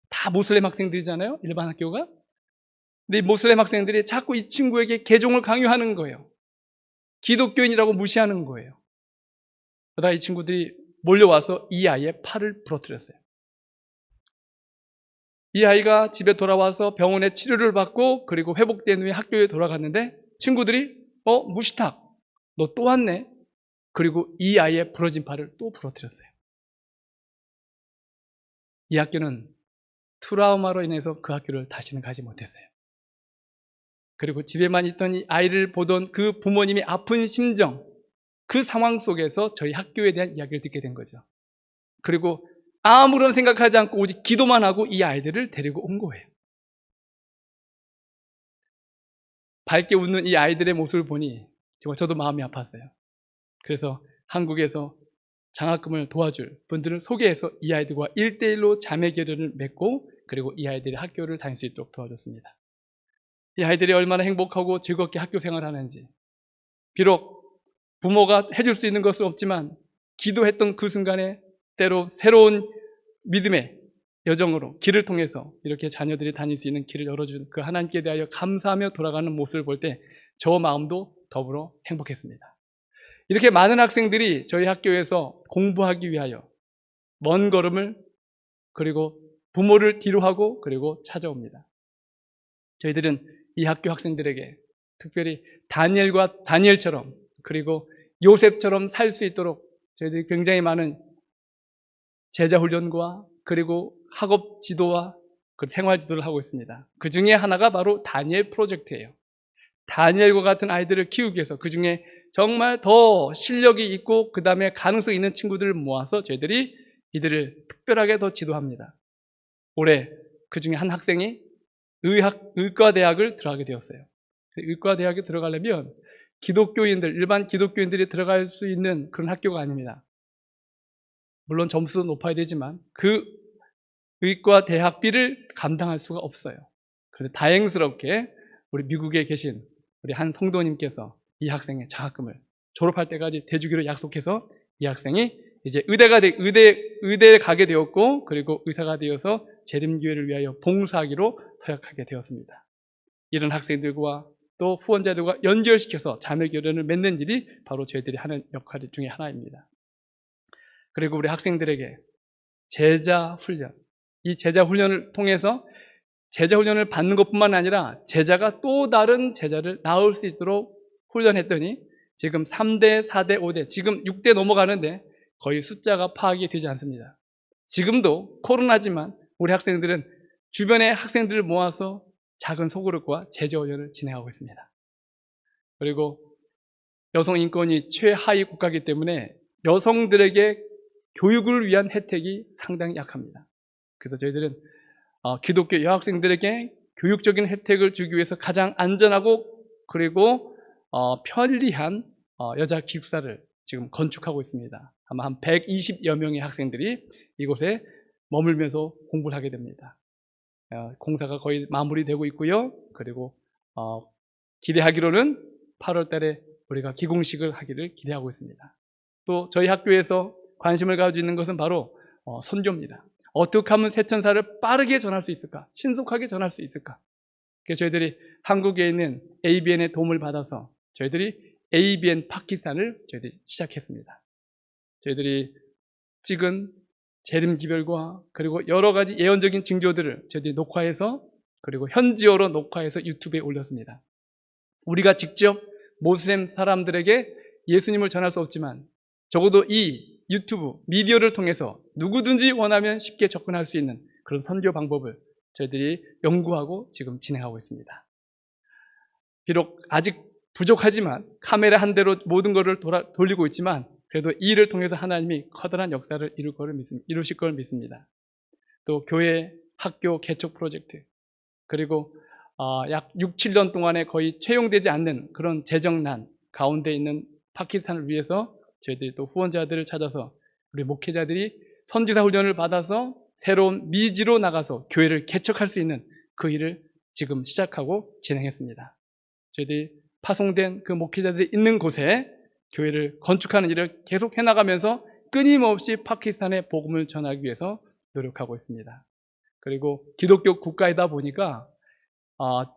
다 모슬렘 학생들이잖아요, 일반 학교가. 근데 이 모슬렘 학생들이 자꾸 이 친구에게 개종을 강요하는 거예요. 기독교인이라고 무시하는 거예요. 그러다 이 친구들이 몰려와서 이 아이의 팔을 부러뜨렸어요. 이 아이가 집에 돌아와서 병원에 치료를 받고 그리고 회복된 후에 학교에 돌아갔는데 친구들이 무시탁, 너 또 왔네. 그리고 이 아이의 부러진 팔을 또 부러뜨렸어요. 이 학교는 트라우마로 인해서 그 학교를 다시는 가지 못했어요. 그리고 집에만 있던 이 아이를 보던 그 부모님의 아픈 심정, 그 상황 속에서 저희 학교에 대한 이야기를 듣게 된 거죠. 그리고 아무런 생각하지 않고 오직 기도만 하고 이 아이들을 데리고 온 거예요. 밝게 웃는 이 아이들의 모습을 보니 정말 저도 마음이 아팠어요. 그래서 한국에서 장학금을 도와줄 분들을 소개해서 이 아이들과 1대1로 자매 결연을 맺고 그리고 이 아이들이 학교를 다닐 수 있도록 도와줬습니다. 이 아이들이 얼마나 행복하고 즐겁게 학교 생활하는지, 비록 부모가 해줄 수 있는 것은 없지만 기도했던 그 순간에 때로 새로운 믿음의 여정으로 길을 통해서 이렇게 자녀들이 다닐 수 있는 길을 열어준 그 하나님께 대하여 감사하며 돌아가는 모습을 볼 때 저 마음도 더불어 행복했습니다. 이렇게 많은 학생들이 저희 학교에서 공부하기 위하여 먼 걸음을 그리고 부모를 뒤로하고 그리고 찾아옵니다. 저희들은 이 학교 학생들에게 특별히 다니엘처럼 그리고 요셉처럼 살 수 있도록 저희들이 굉장히 많은 제자훈련과 그리고 학업 지도와 생활 지도를 하고 있습니다. 그 중에 하나가 바로 다니엘 프로젝트예요. 다니엘과 같은 아이들을 키우기 위해서 그 중에 정말 더 실력이 있고 그 다음에 가능성 있는 친구들을 모아서 저희들이 이들을 특별하게 더 지도합니다. 올해 그 중에 한 학생이 의과대학을 들어가게 되었어요. 의과대학에 들어가려면 일반 기독교인들이 들어갈 수 있는 그런 학교가 아닙니다. 물론 점수도 높아야 되지만 그 의과 대학비를 감당할 수가 없어요. 그런데 다행스럽게 우리 미국에 계신 우리 한 성도님께서 이 학생의 장학금을 졸업할 때까지 대주기로 약속해서 이 학생이 이제 의대에 가게 되었고 그리고 의사가 되어서 재림교회를 위하여 봉사하기로 서약하게 되었습니다. 이런 학생들과 또 후원자들과 연결시켜서 자매결연을 맺는 일이 바로 저희들이 하는 역할 중에 하나입니다. 그리고 우리 학생들에게 제자훈련, 이 제자훈련을 통해서 제자훈련을 받는 것뿐만 아니라 제자가 또 다른 제자를 낳을 수 있도록 훈련했더니 지금 3대, 4대, 5대, 지금 6대 넘어가는데 거의 숫자가 파악이 되지 않습니다. 지금도 코로나지만 우리 학생들은 주변의 학생들을 모아서 작은 소그룹과 제자훈련을 진행하고 있습니다. 그리고 여성 인권이 최하위 국가이기 때문에 여성들에게 교육을 위한 혜택이 상당히 약합니다. 그래서 저희들은 기독교 여학생들에게 교육적인 혜택을 주기 위해서 가장 안전하고 그리고 편리한 여자 기숙사를 지금 건축하고 있습니다. 아마 한 120여 명의 학생들이 이곳에 머물면서 공부를 하게 됩니다. 공사가 거의 마무리되고 있고요. 그리고 기대하기로는 8월 달에 우리가 기공식을 하기를 기대하고 있습니다. 또 저희 학교에서 관심을 가지고 있는 것은 바로 선교입니다. 어떻게 하면 새천사를 빠르게 전할 수 있을까? 신속하게 전할 수 있을까? 그래서 저희들이 한국에 있는 ABN의 도움을 받아서 저희들이 ABN 파키스탄을 저희들이 시작했습니다. 저희들이 찍은 재림 기별과 그리고 여러 가지 예언적인 징조들을 저희들이 녹화해서 그리고 현지어로 녹화해서 유튜브에 올렸습니다. 우리가 직접 모슬렘 사람들에게 예수님을 전할 수 없지만 적어도 이 유튜브 미디어를 통해서 누구든지 원하면 쉽게 접근할 수 있는 그런 선교 방법을 저희들이 연구하고 지금 진행하고 있습니다. 비록 아직 부족하지만 카메라 한 대로 모든 것을 돌리고 있지만 그래도 이 일을 통해서 하나님이 커다란 역사를 이루실 걸 믿습니다. 또 교회, 학교 개척 프로젝트 그리고 약 6, 7년 동안에 거의 채용되지 않는 그런 재정난 가운데 있는 파키스탄을 위해서 저희들이 또 후원자들을 찾아서 우리 목회자들이 선지자 훈련을 받아서 새로운 미지로 나가서 교회를 개척할 수 있는 그 일을 지금 시작하고 진행했습니다. 저희들이 파송된 그 목회자들이 있는 곳에 교회를 건축하는 일을 계속 해나가면서 끊임없이 파키스탄의 복음을 전하기 위해서 노력하고 있습니다. 그리고 기독교 국가이다 보니까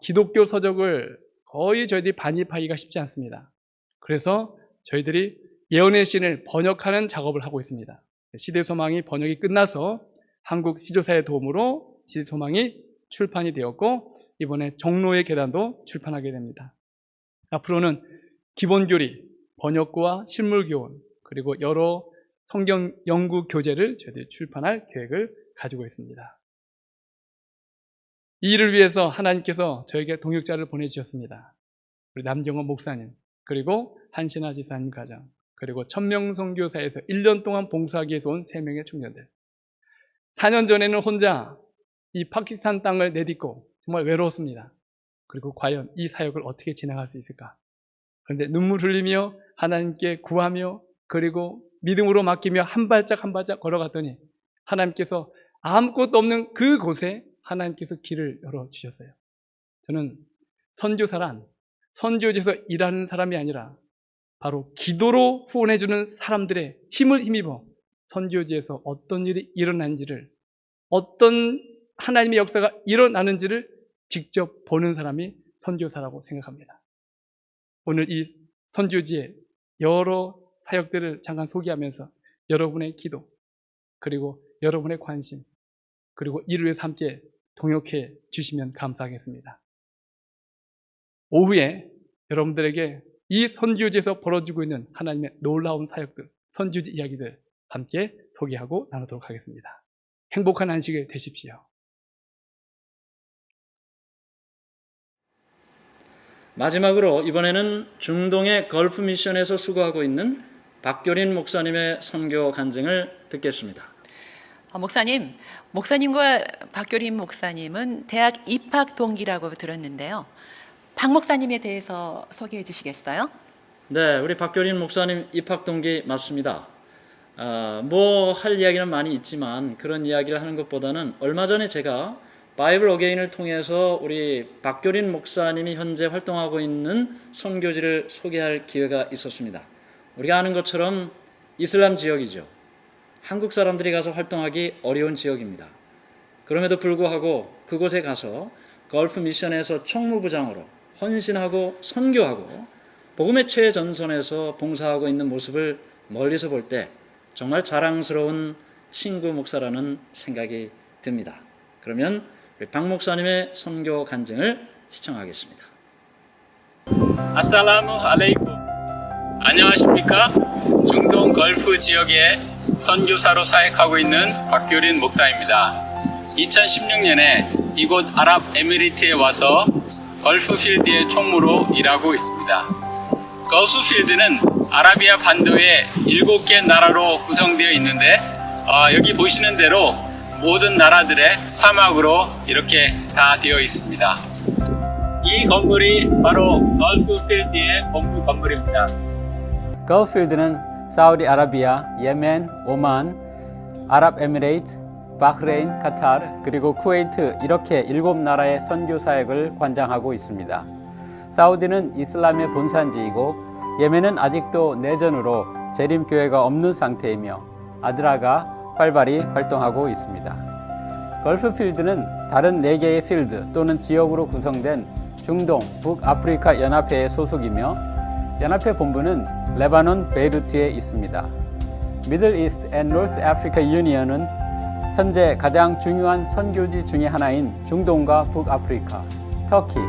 기독교 서적을 거의 저희들이 반입하기가 쉽지 않습니다. 그래서 저희들이 예언의 신을 번역하는 작업을 하고 있습니다. 시대소망이 번역이 끝나서 한국 시조사의 도움으로 시대소망이 출판이 되었고 이번에 정로의 계단도 출판하게 됩니다. 앞으로는 기본교리, 번역과 실물교원 그리고 여러 성경 연구 교재를 저희들이 출판할 계획을 가지고 있습니다. 이 일을 위해서 하나님께서 저에게 동역자를 보내주셨습니다. 우리 남경원 목사님 그리고 한신아 지사님 가정 그리고 천명선교사에서 1년 동안 봉사하기 위해서 온 3명의 청년들 4년 전에는 혼자 이 파키스탄 땅을 내딛고 정말 외로웠습니다. 그리고 과연 이 사역을 어떻게 진행할 수 있을까? 그런데 눈물 흘리며 하나님께 구하며 그리고 믿음으로 맡기며 한 발짝 한 발짝 걸어갔더니 하나님께서 아무것도 없는 그곳에 하나님께서 길을 열어주셨어요. 저는 선교사란 선교지에서 일하는 사람이 아니라 바로 기도로 후원해주는 사람들의 힘을 힘입어 선교지에서 어떤 일이 일어나는지를 어떤 하나님의 역사가 일어나는지를 직접 보는 사람이 선교사라고 생각합니다. 오늘 이 선교지의 여러 사역들을 잠깐 소개하면서 여러분의 기도 그리고 여러분의 관심 그리고 이를 위해서 함께 동역해 주시면 감사하겠습니다. 오후에 여러분들에게 이 선교지에서 벌어지고 있는 하나님의 놀라운 사역들, 선교지 이야기들 함께 소개하고 나누도록 하겠습니다. 행복한 안식일 되십시오. 마지막으로 이번에는 중동의 걸프 미션에서 수고하고 있는 박교린 목사님의 선교 간증을 듣겠습니다. 목사님과 박교린 목사님은 대학 입학 동기라고 들었는데요. 박 목사님에 대해서 소개해 주시겠어요? 네, 우리 박교린 목사님 입학 동기 맞습니다. 뭐 할 이야기는 많이 있지만 그런 이야기를 하는 것보다는 얼마 전에 제가 바이블 어게인을 통해서 우리 박교린 목사님이 현재 활동하고 있는 선교지를 소개할 기회가 있었습니다. 우리가 아는 것처럼 이슬람 지역이죠. 한국 사람들이 가서 활동하기 어려운 지역입니다. 그럼에도 불구하고 그곳에 가서 걸프 미션에서 총무부장으로 헌신하고 선교하고 복음의 최전선에서 봉사하고 있는 모습을 멀리서 볼 때 정말 자랑스러운 신구 목사라는 생각이 듭니다. 그러면 우리 박 목사님의 선교 간증을 시청하겠습니다. 아살라무 알레이쿰. 안녕하십니까? 중동 걸프 지역에 선교사로 사역하고 있는 박교린 목사입니다. 2016년에 이곳 아랍에미리트에 와서 걸프필드의 총무로 일하고 있습니다. 걸프필드는 아라비아 반도의 7개 나라로 구성되어 있는데 여기 보시는 대로 모든 나라들의 사막으로 이렇게 다 되어 있습니다. 이 건물이 바로 걸프필드의 본부 건물입니다. 걸프필드는 사우디아라비아, 예멘, 오만, 아랍에미레이트, 바흐레인, 카타르, 그리고 쿠웨이트 이렇게 7나라의 선교 사역을 관장하고 있습니다. 사우디는 이슬람의 본산지이고 예멘은 아직도 내전으로 재림교회가 없는 상태이며 아드라가 활발히 활동하고 있습니다. 걸프필드는 다른 4개의 필드 또는 지역으로 구성된 중동, 북아프리카 연합회의 소속이며 연합회 본부는 레바논 베이루트에 있습니다. 미들 이스트 앤 노스 아프리카 유니언은 현재 가장 중요한 선교지 중의 하나인 중동과 북아프리카, 터키,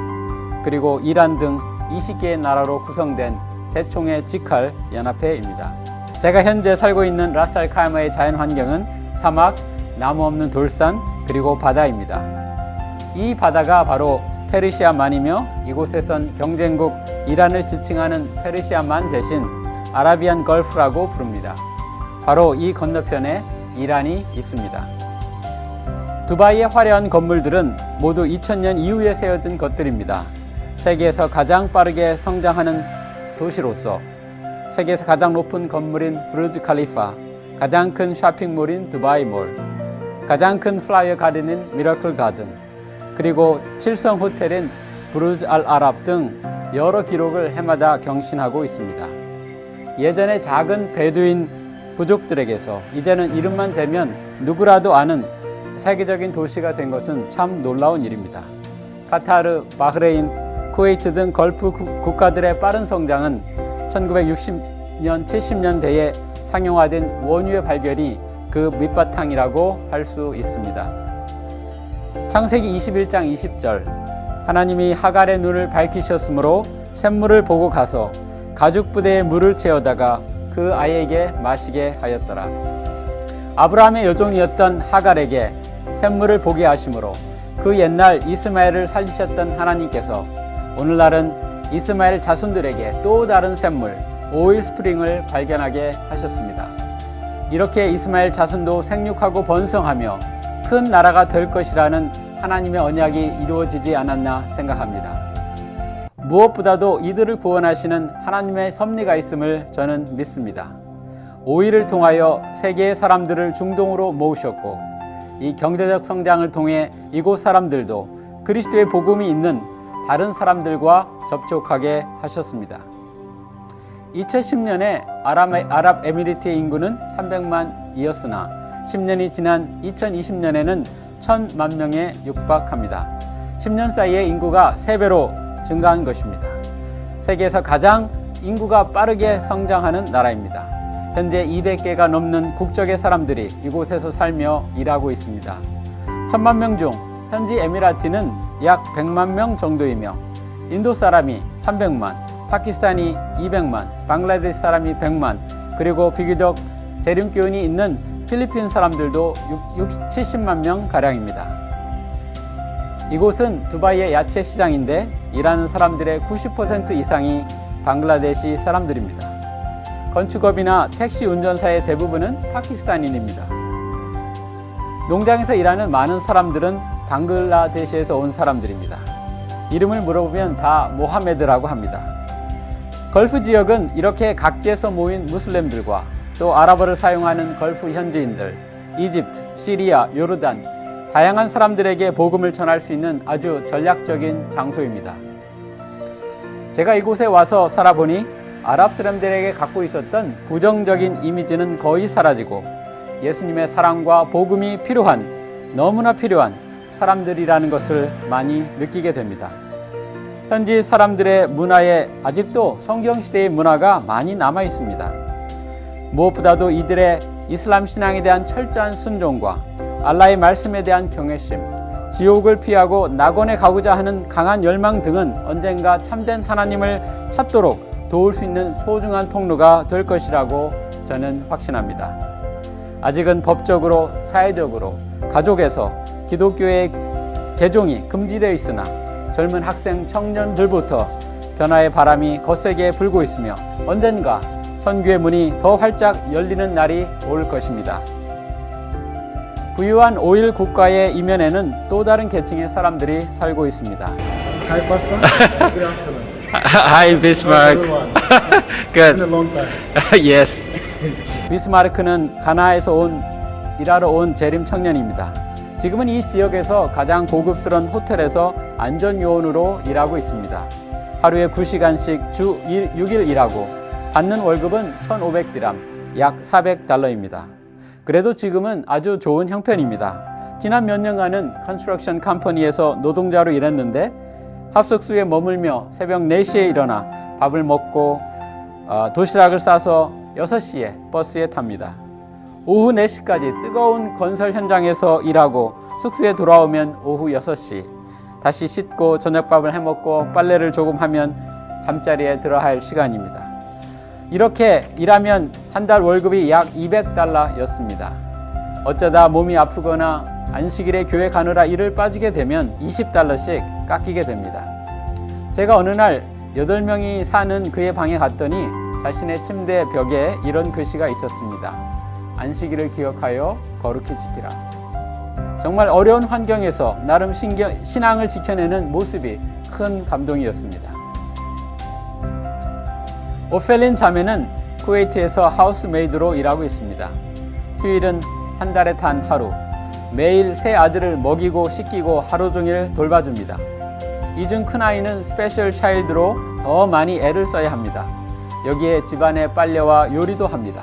그리고 이란 등 20개의 나라로 구성된 대총회 직할 연합회입니다. 제가 현재 살고 있는 라스 알 카이마의 자연 환경은 사막, 나무 없는 돌산, 그리고 바다입니다. 이 바다가 바로 페르시아만이며 이곳에선 경쟁국 이란을 지칭하는 페르시아만 대신 아라비안 걸프라고 부릅니다. 바로 이 건너편에 이란이 있습니다. 두바이의 화려한 건물들은 모두 2000년 이후에 세워진 것들입니다. 세계에서 가장 빠르게 성장하는 도시로서 세계에서 가장 높은 건물인 부르즈 칼리파, 가장 큰 쇼핑몰인 두바이몰, 가장 큰 플라이어 가든인 미러클 가든, 그리고 7성 호텔인 부르즈 알 아랍 등 여러 기록을 해마다 경신하고 있습니다. 예전에 작은 베두인 부족들에게서 이제는 이름만 대면 누구라도 아는 세계적인 도시가 된 것은 참 놀라운 일입니다. 카타르, 바흐레인, 쿠웨이트 등 걸프 국가들의 빠른 성장은 1960년, 70년대에 상용화된 원유의 발견이 그 밑바탕이라고 할 수 있습니다. 창세기 21장 20절 하나님이 하갈의 눈을 밝히셨으므로 샘물을 보고 가서 가죽 부대에 물을 채워다가 그 아이에게 마시게 하였더라. 아브라함의 여종이었던 하갈에게 샘물을 보게 하심으로 그 옛날 이스마엘을 살리셨던 하나님께서 오늘날은 이스마엘 자손들에게 또 다른 샘물, 오일 스프링을 발견하게 하셨습니다. 이렇게 이스마엘 자손도 생육하고 번성하며 큰 나라가 될 것이라는 하나님의 언약이 이루어지지 않았나 생각합니다. 무엇보다도 이들을 구원하시는 하나님의 섭리가 있음을 저는 믿습니다. 오일을 통하여 세계의 사람들을 중동으로 모으셨고 이 경제적 성장을 통해 이곳 사람들도 그리스도의 복음이 있는 다른 사람들과 접촉하게 하셨습니다. 2010년에 아랍에미리트의 인구는 300만이었으나 10년이 지난 2020년에는 1000만 명에 육박합니다. 10년 사이에 인구가 3배로 증가한 것입니다. 세계에서 가장 인구가 빠르게 성장하는 나라입니다. 현재 200개가 넘는 국적의 사람들이 이곳에서 살며 일하고 있습니다. 1000만 명 중 현지 에미라티는 약 100만 명 정도이며 인도 사람이 300만, 파키스탄이 200만, 방글라데시 사람이 100만, 그리고 비교적 재림교훈이 있는 필리핀 사람들도 70만 명 가량입니다. 이곳은 두바이의 야채 시장인데 일하는 사람들의 90% 이상이 방글라데시 사람들입니다. 건축업이나 택시 운전사의 대부분은 파키스탄인입니다. 농장에서 일하는 많은 사람들은 방글라데시에서 온 사람들입니다. 이름을 물어보면 다 모하메드라고 합니다. 걸프 지역은 이렇게 각지에서 모인 무슬림들과 또 아랍어를 사용하는 걸프 현지인들, 이집트, 시리아, 요르단, 다양한 사람들에게 복음을 전할 수 있는 아주 전략적인 장소입니다. 제가 이곳에 와서 살아보니 아랍 사람들에게 갖고 있었던 부정적인 이미지는 거의 사라지고 예수님의 사랑과 복음이 필요한, 너무나 필요한 사람들이라는 것을 많이 느끼게 됩니다. 현지 사람들의 문화에 아직도 성경시대의 문화가 많이 남아 있습니다. 무엇보다도 이들의 이슬람 신앙에 대한 철저한 순종과 알라의 말씀에 대한 경외심, 지옥을 피하고 낙원에 가고자 하는 강한 열망 등은 언젠가 참된 하나님을 찾도록 도울 수 있는 소중한 통로가 될 것이라고 저는 확신합니다. 아직은 법적으로, 사회적으로, 가족에서 기독교의 개종이 금지되어 있으나 젊은 학생 청년들부터 변화의 바람이 거세게 불고 있으며 언젠가 선교의 문이 더 활짝 열리는 날이 올 것입니다. 부유한 오일 국가의 이면에는 또 다른 계층의 사람들이 살고 있습니다. Hi, Pastor. Good afternoon. Hi, Bismarck. Everyone. Good. Been a long time. Yes. 비스마르크는 가나에서 일하러 온 재림 청년입니다. 지금은 이 지역에서 가장 고급스러운 호텔에서 안전요원으로 일하고 있습니다. 하루에 9시간씩 주 6일 일하고 받는 월급은 1,500디람, 약 400달러입니다. 그래도 지금은 아주 좋은 형편입니다. 지난 몇 년간은 컨스트럭션 컴퍼니에서 노동자로 일했는데 합숙소에 머물며 새벽 4시에 일어나 밥을 먹고 도시락을 싸서 6시에 버스에 탑니다. 오후 4시까지 뜨거운 건설 현장에서 일하고 숙소에 돌아오면 오후 6시 다시 씻고 저녁밥을 해먹고 빨래를 조금 하면 잠자리에 들어야 할 시간입니다. 이렇게 일하면 한 달 월급이 약 200달러였습니다. 어쩌다 몸이 아프거나 안식일에 교회 가느라 일을 빠지게 되면 20달러씩 깎이게 됩니다. 제가 어느 날 8명이 사는 그의 방에 갔더니 자신의 침대 벽에 이런 글씨가 있었습니다. 안식일을 기억하여 거룩히 지키라. 정말 어려운 환경에서 나름 신앙을 지켜내는 모습이 큰 감동이었습니다. 오펠린 자매는 쿠웨이트에서 하우스메이드로 일하고 있습니다. 휴일은 한 달에 단 하루, 매일 세 아들을 먹이고 씻기고 하루 종일 돌봐줍니다. 이 중 큰아이는 스페셜 차일드로 더 많이 애를 써야 합니다. 여기에 집안의 빨래와 요리도 합니다.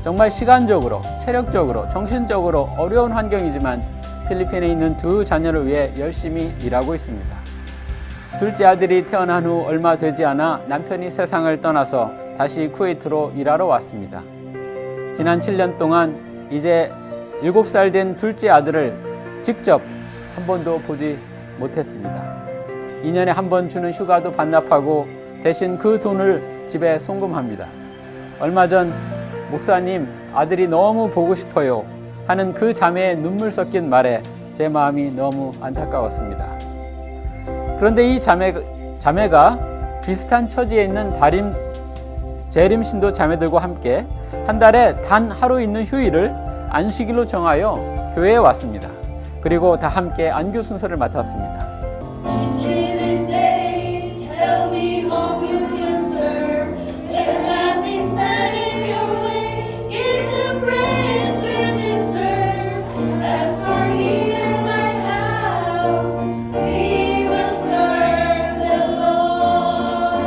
정말 시간적으로, 체력적으로, 정신적으로 어려운 환경이지만 필리핀에 있는 두 자녀를 위해 열심히 일하고 있습니다. 둘째 아들이 태어난 후 얼마 되지 않아 남편이 세상을 떠나서 다시 쿠웨이트로 일하러 왔습니다. 지난 7년 동안 이제 7살 된 둘째 아들을 직접 한 번도 보지 못했습니다. 2년에 한 번 주는 휴가도 반납하고 대신 그 돈을 집에 송금합니다. 얼마 전 목사님, 아들이 너무 보고 싶어요 하는 그 자매의 눈물 섞인 말에 제 마음이 너무 안타까웠습니다. 그런데 이 자매가 비슷한 처지에 있는 재림 신도 자매들과 함께 한 달에 단 하루 있는 휴일을 안식일로 정하여 교회에 왔습니다. 그리고 다 함께 안교 순서를 맡았습니다. Teach me this day, tell me whom you can serve. Let nothing stand in your way. Give the praise we deserve. As for me and my house, we will serve the Lord.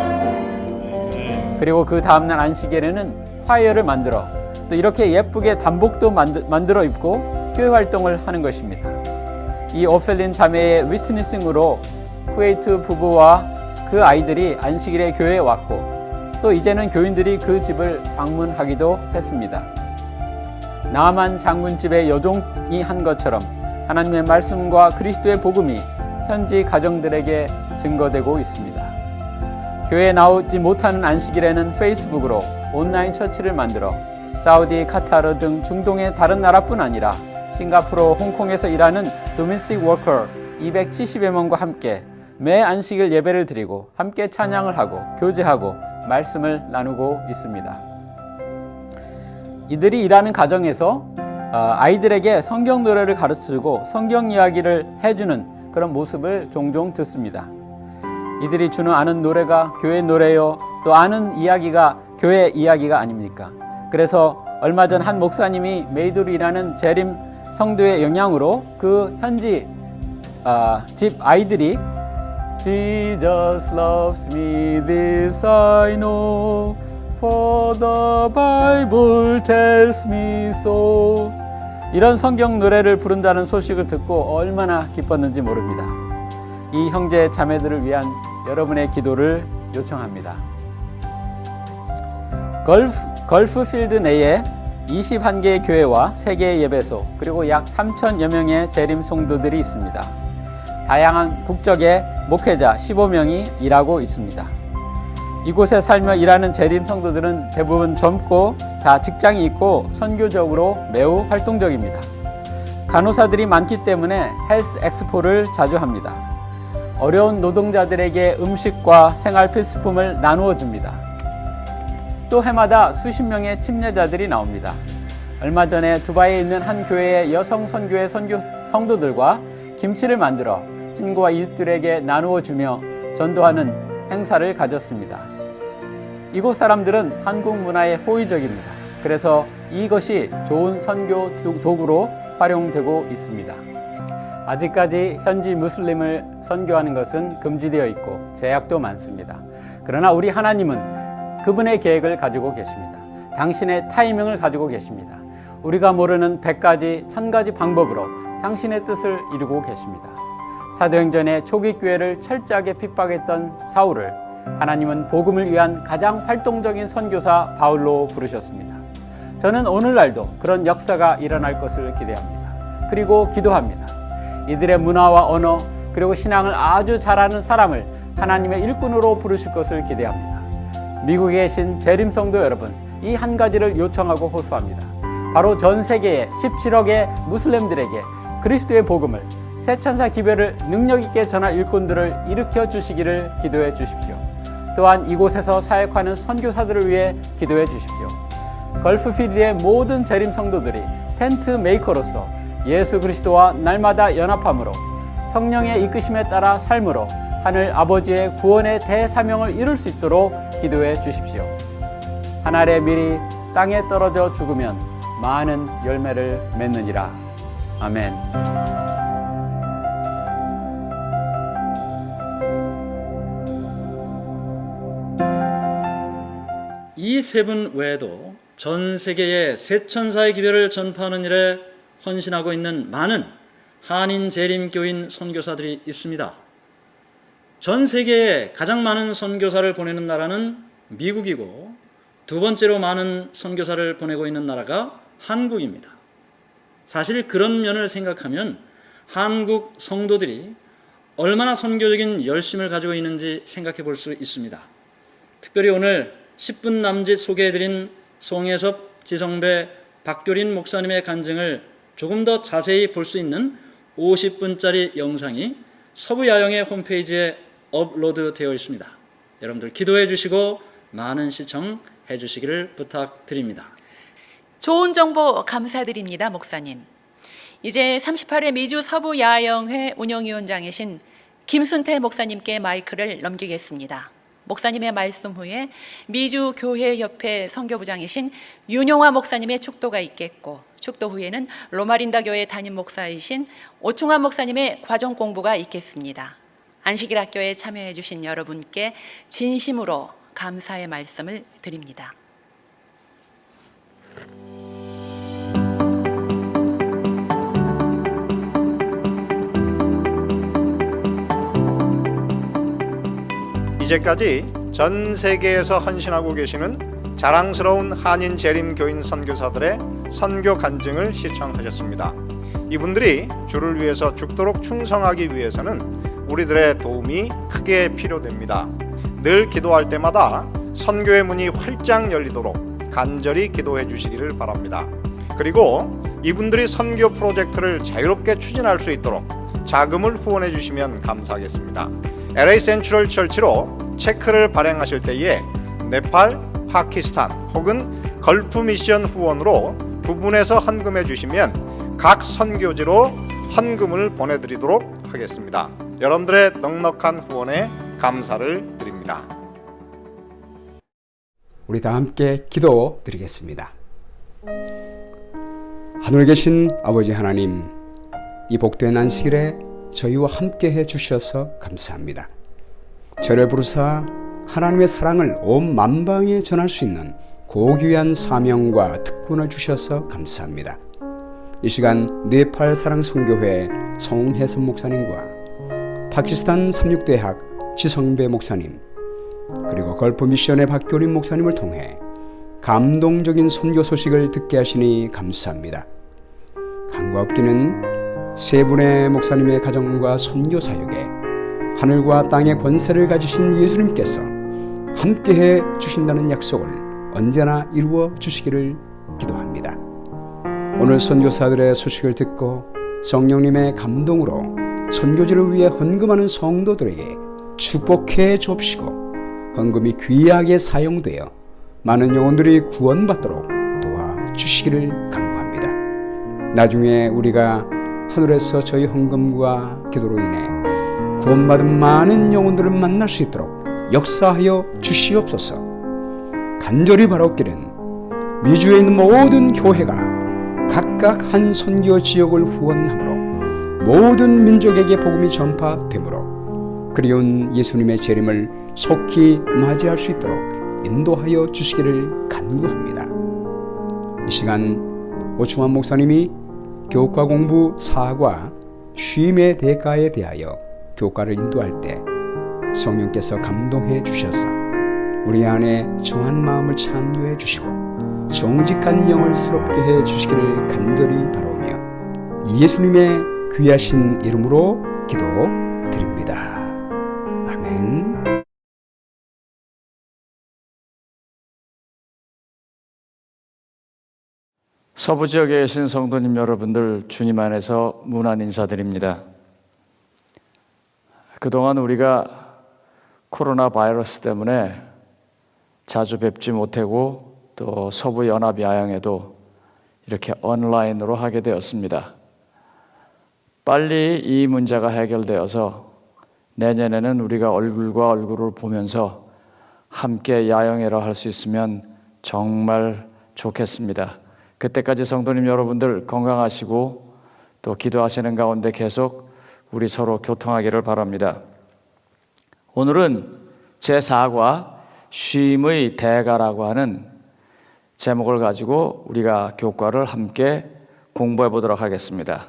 그리고 그 다음날 안식일에는 화이어를 만들어 또 이렇게 예쁘게 단복도 만들어 입고 교회 활동을 하는 것입니다. 이 오펠린 자매의 위트니싱으로 쿠웨이트 부부와 그 아이들이 안식일에 교회에 왔고 또 이제는 교인들이 그 집을 방문하기도 했습니다. 나만 장군집의 여종이 한 것처럼 하나님의 말씀과 그리스도의 복음이 현지 가정들에게 증거되고 있습니다. 교회에 나오지 못하는 안식일에는 페이스북으로 온라인 처치를 만들어 사우디, 카타르 등 중동의 다른 나라뿐 아니라 싱가포르, 홍콩에서 일하는 도메스틱 워커 270여 명과 함께 매 안식일 예배를 드리고 함께 찬양을 하고 교제하고 말씀을 나누고 있습니다. 이들이 일하는 가정에서 아이들에게 성경 노래를 가르치고 성경 이야기를 해주는 그런 모습을 종종 듣습니다. 이들이 주는 아는 노래가 교회 노래요, 또 아는 이야기가 교회 이야기가 아닙니까? 그래서 얼마 전 한 목사님이 메이드로 일하는 재림 성도의 영향으로 그 현지 집 아이들이 Jesus loves me, this I know, for the Bible tells me so. 이런 성경 노래를 부른다는 소식을 듣고 얼마나 기뻤는지 모릅니다. 이 형제 자매들을 위한 여러분의 기도를 요청합니다. 걸프필드 내에 21개의 교회와 3개의 예배소 그리고 약 3,000여 명의 재림 성도들이 있습니다. 다양한 국적의 목회자 15명이 일하고 있습니다. 이곳에 살며 일하는 재림 성도들은 대부분 젊고 다 직장이 있고 선교적으로 매우 활동적입니다. 간호사들이 많기 때문에 헬스 엑스포를 자주 합니다. 어려운 노동자들에게 음식과 생활 필수품을 나누어 줍니다. 또 해마다 수십 명의 침례자들이 나옵니다. 얼마 전에 두바이에 있는 한 교회의 여성 선교회 성도들과 김치를 만들어 친구와 이웃들에게 나누어 주며 전도하는 행사를 가졌습니다. 이곳 사람들은 한국 문화에 호의적입니다. 그래서 이것이 좋은 선교 도구로 활용되고 있습니다. 아직까지 현지 무슬림을 선교하는 것은 금지되어 있고 제약도 많습니다. 그러나 우리 하나님은 그분의 계획을 가지고 계십니다. 당신의 타이밍을 가지고 계십니다. 우리가 모르는 100가지, 1000가지 방법으로 당신의 뜻을 이루고 계십니다. 사도행전의 초기 교회를 철저하게 핍박했던 사울을 하나님은 복음을 위한 가장 활동적인 선교사 바울로 부르셨습니다. 저는 오늘날도 그런 역사가 일어날 것을 기대합니다. 그리고 기도합니다. 이들의 문화와 언어 그리고 신앙을 아주 잘하는 사람을 하나님의 일꾼으로 부르실 것을 기대합니다. 미국에 계신 재림 성도 여러분, 이 한 가지를 요청하고 호소합니다. 바로 전 세계의 17억의 무슬림들에게 그리스도의 복음을, 새 천사 기별을 능력 있게 전할 일꾼들을 일으켜 주시기를 기도해 주십시오. 또한 이곳에서 사역하는 선교사들을 위해 기도해 주십시오. 걸프필드의 모든 재림 성도들이 텐트 메이커로서 예수 그리스도와 날마다 연합함으로 성령의 이끄심에 따라 삶으로 하늘 아버지의 구원의 대사명을 이룰 수 있도록 기도해 주십시오. 한 알의 밀이 땅에 떨어져 죽으면 많은 열매를 맺느니라. 아멘. 이 세 분 외에도 전 세계에 새 천사의 기별을 전파하는 일에 헌신하고 있는 많은 한인 재림교인 선교사들이 있습니다. 전 세계에 가장 많은 선교사를 보내는 나라는 미국이고 두 번째로 많은 선교사를 보내고 있는 나라가 한국입니다. 사실 그런 면을 생각하면 한국 성도들이 얼마나 선교적인 열심을 가지고 있는지 생각해 볼 수 있습니다. 특별히 오늘 10분 남짓 소개해드린 송혜섭, 지성배, 박교린 목사님의 간증을 조금 더 자세히 볼 수 있는 50분짜리 영상이 서부야영의 홈페이지에 업로드되어 있습니다. 여러분들 기도해 주시고 많은 시청해 주시기를 부탁드립니다. 좋은 정보 감사드립니다, 목사님. 이제 38회 미주 서부야영회 운영위원장이신 김순태 목사님께 마이크를 넘기겠습니다. 목사님의 말씀 후에 미주교회협회 선교부장이신 윤용화 목사님의 축도가 있겠고, 축도 후에는 로마린다 교회 담임 목사이신 오충환 목사님의 과정 공부가 있겠습니다. 안식일 학교에 참여해 주신 여러분께 진심으로 감사의 말씀을 드립니다. 이제까지 전 세계에서 헌신하고 계시는 자랑스러운 한인 재림 교인 선교사들의 선교 간증을 시청하셨습니다. 이분들이 주를 위해서 죽도록 충성하기 위해서는 우리들의 도움이 크게 필요됩니다. 늘 기도할 때마다 선교의 문이 활짝 열리도록 간절히 기도해 주시기를 바랍니다. 그리고 이분들이 선교 프로젝트를 자유롭게 추진할 수 있도록 자금을 후원해 주시면 감사하겠습니다. LA 센트럴 철치로 체크를 발행하실 때에 네팔, 파키스탄 혹은 걸프 미션 후원으로 구분해서 헌금해 주시면 각 선교지로 헌금을 보내드리도록 하겠습니다. 여러분들의 넉넉한 후원에 감사를 드립니다. 우리 다 함께 기도 드리겠습니다. 하늘에 계신 아버지 하나님, 이 복된 안식일에 저희와 함께 해 주셔서 감사합니다. 저를 부르사 하나님의 사랑을 온 만방에 전할 수 있는 고귀한 사명과 특권을 주셔서 감사합니다. 이 시간 네팔 사랑선교회 송혜섭 목사님과 파키스탄 삼육대학 지성배 목사님, 그리고 걸프 미션의 박교린 목사님을 통해 감동적인 선교 소식을 듣게 하시니 감사합니다. 강과 없기는 세 분의 목사님의 가정과 선교 사역에 하늘과 땅의 권세를 가지신 예수님께서 함께해 주신다는 약속을 언제나 이루어 주시기를 기도합니다. 오늘 선교사들의 소식을 듣고 성령님의 감동으로 선교지를 위해 헌금하는 성도들에게 축복해 줍시고 헌금이 귀하게 사용되어 많은 영혼들이 구원받도록 도와주시기를 간구합니다. 나중에 우리가 하늘에서 저희 헌금과 기도로 인해 구원받은 많은 영혼들을 만날 수 있도록 역사하여 주시옵소서. 간절히 바라옵기는 미주에 있는 모든 교회가 각각 한 선교 지역을 후원함으로 모든 민족에게 복음이 전파되므로 그리운 예수님의 재림을 속히 맞이할 수 있도록 인도하여 주시기를 간구합니다. 이 시간 오충환 목사님이 교과 공부 4과 쉼의 대가에 대하여 교과를 인도할 때 성령께서 감동해 주셔서 우리 안에 정한 마음을 창조해 주시고 정직한 영을 새롭게 해 주시기를 간절히 바라오며 예수님의 귀하신 이름으로 기도드립니다. 아멘. 서부 지역에 계신 성도님 여러분들, 주님 안에서 문안 인사드립니다. 그동안 우리가 코로나 바이러스 때문에 자주 뵙지 못하고 또 서부 연합 야영에도 이렇게 온라인으로 하게 되었습니다. 빨리 이 문제가 해결되어서 내년에는 우리가 얼굴과 얼굴을 보면서 함께 야영회를 할 수 있으면 정말 좋겠습니다. 그때까지 성도님 여러분들 건강하시고 또 기도하시는 가운데 계속 우리 서로 교통하기를 바랍니다. 오늘은 제4과 쉼의 대가라고 하는 제목을 가지고 우리가 교과를 함께 공부해 보도록 하겠습니다.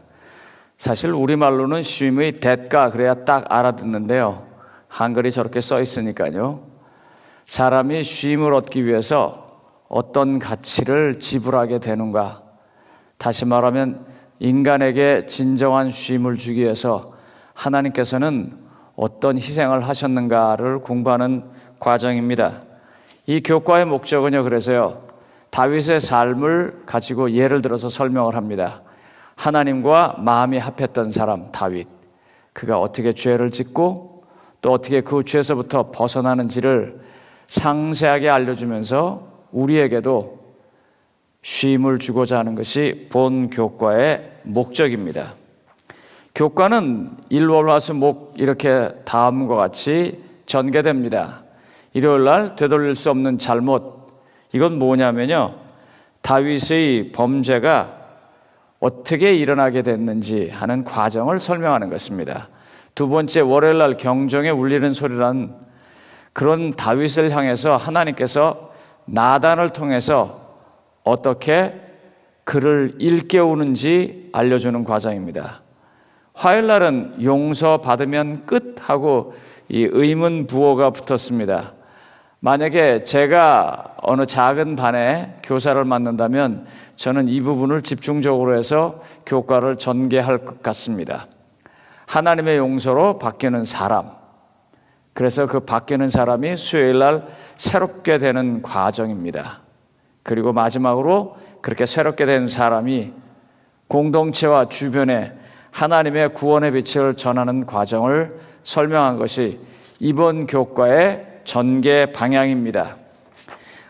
사실 우리말로는 쉼의 대가 그래야 딱 알아듣는데요. 한글이 저렇게 써 있으니까요. 사람이 쉼을 얻기 위해서 어떤 가치를 지불하게 되는가? 다시 말하면 인간에게 진정한 쉼을 주기 위해서 하나님께서는 어떤 희생을 하셨는가를 공부하는 과정입니다. 이 교과의 목적은요, 그래서요, 다윗의 삶을 가지고 예를 들어서 설명을 합니다. 하나님과 마음이 합했던 사람 다윗, 그가 어떻게 죄를 짓고 또 어떻게 그 죄에서부터 벗어나는지를 상세하게 알려주면서 우리에게도 쉼을 주고자 하는 것이 본 교과의 목적입니다. 교과는 일월화수목 이렇게 다음과 같이 전개됩니다. 일요일날 되돌릴 수 없는 잘못, 이건 뭐냐면요, 다윗의 범죄가 어떻게 일어나게 됐는지 하는 과정을 설명하는 것입니다. 두 번째, 월요일날 경종에 울리는 소리라는 그런 다윗을 향해서 하나님께서 나단을 통해서 어떻게 그를 일깨우는지 알려주는 과정입니다. 화요일날은 용서받으면 끝 하고 이 의문 부호가 붙었습니다. 만약에 제가 어느 작은 반에 교사를 맡는다면 저는 이 부분을 집중적으로 해서 교과를 전개할 것 같습니다. 하나님의 용서로 바뀌는 사람, 그래서 그 바뀌는 사람이 수요일날 새롭게 되는 과정입니다. 그리고 마지막으로 그렇게 새롭게 된 사람이 공동체와 주변에 하나님의 구원의 빛을 전하는 과정을 설명한 것이 이번 교과의 전개 방향입니다.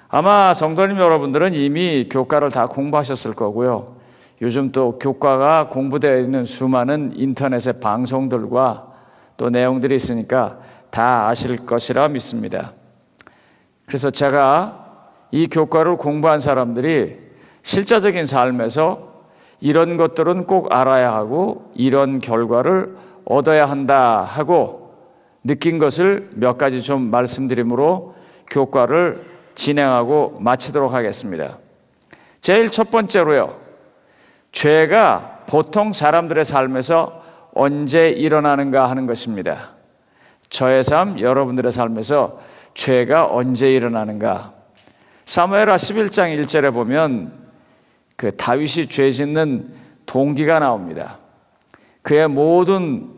아마 성도님 여러분들은 이미 교과를 다 공부하셨을 거고요. 요즘 또 교과가 공부되어 있는 수많은 인터넷의 방송들과 또 내용들이 있으니까 다 아실 것이라 믿습니다. 그래서 제가 이 교과를 공부한 사람들이 실제적인 삶에서 이런 것들은 꼭 알아야 하고 이런 결과를 얻어야 한다 하고 느낀 것을 몇 가지 좀 말씀드림으로 교과를 진행하고 마치도록 하겠습니다. 제일 첫 번째로요, 죄가 보통 사람들의 삶에서 언제 일어나는가 하는 것입니다. 저의 삶, 여러분들의 삶에서 죄가 언제 일어나는가? 사무엘하 11장 1절에 보면 그 다윗이 죄 짓는 동기가 나옵니다. 그의 모든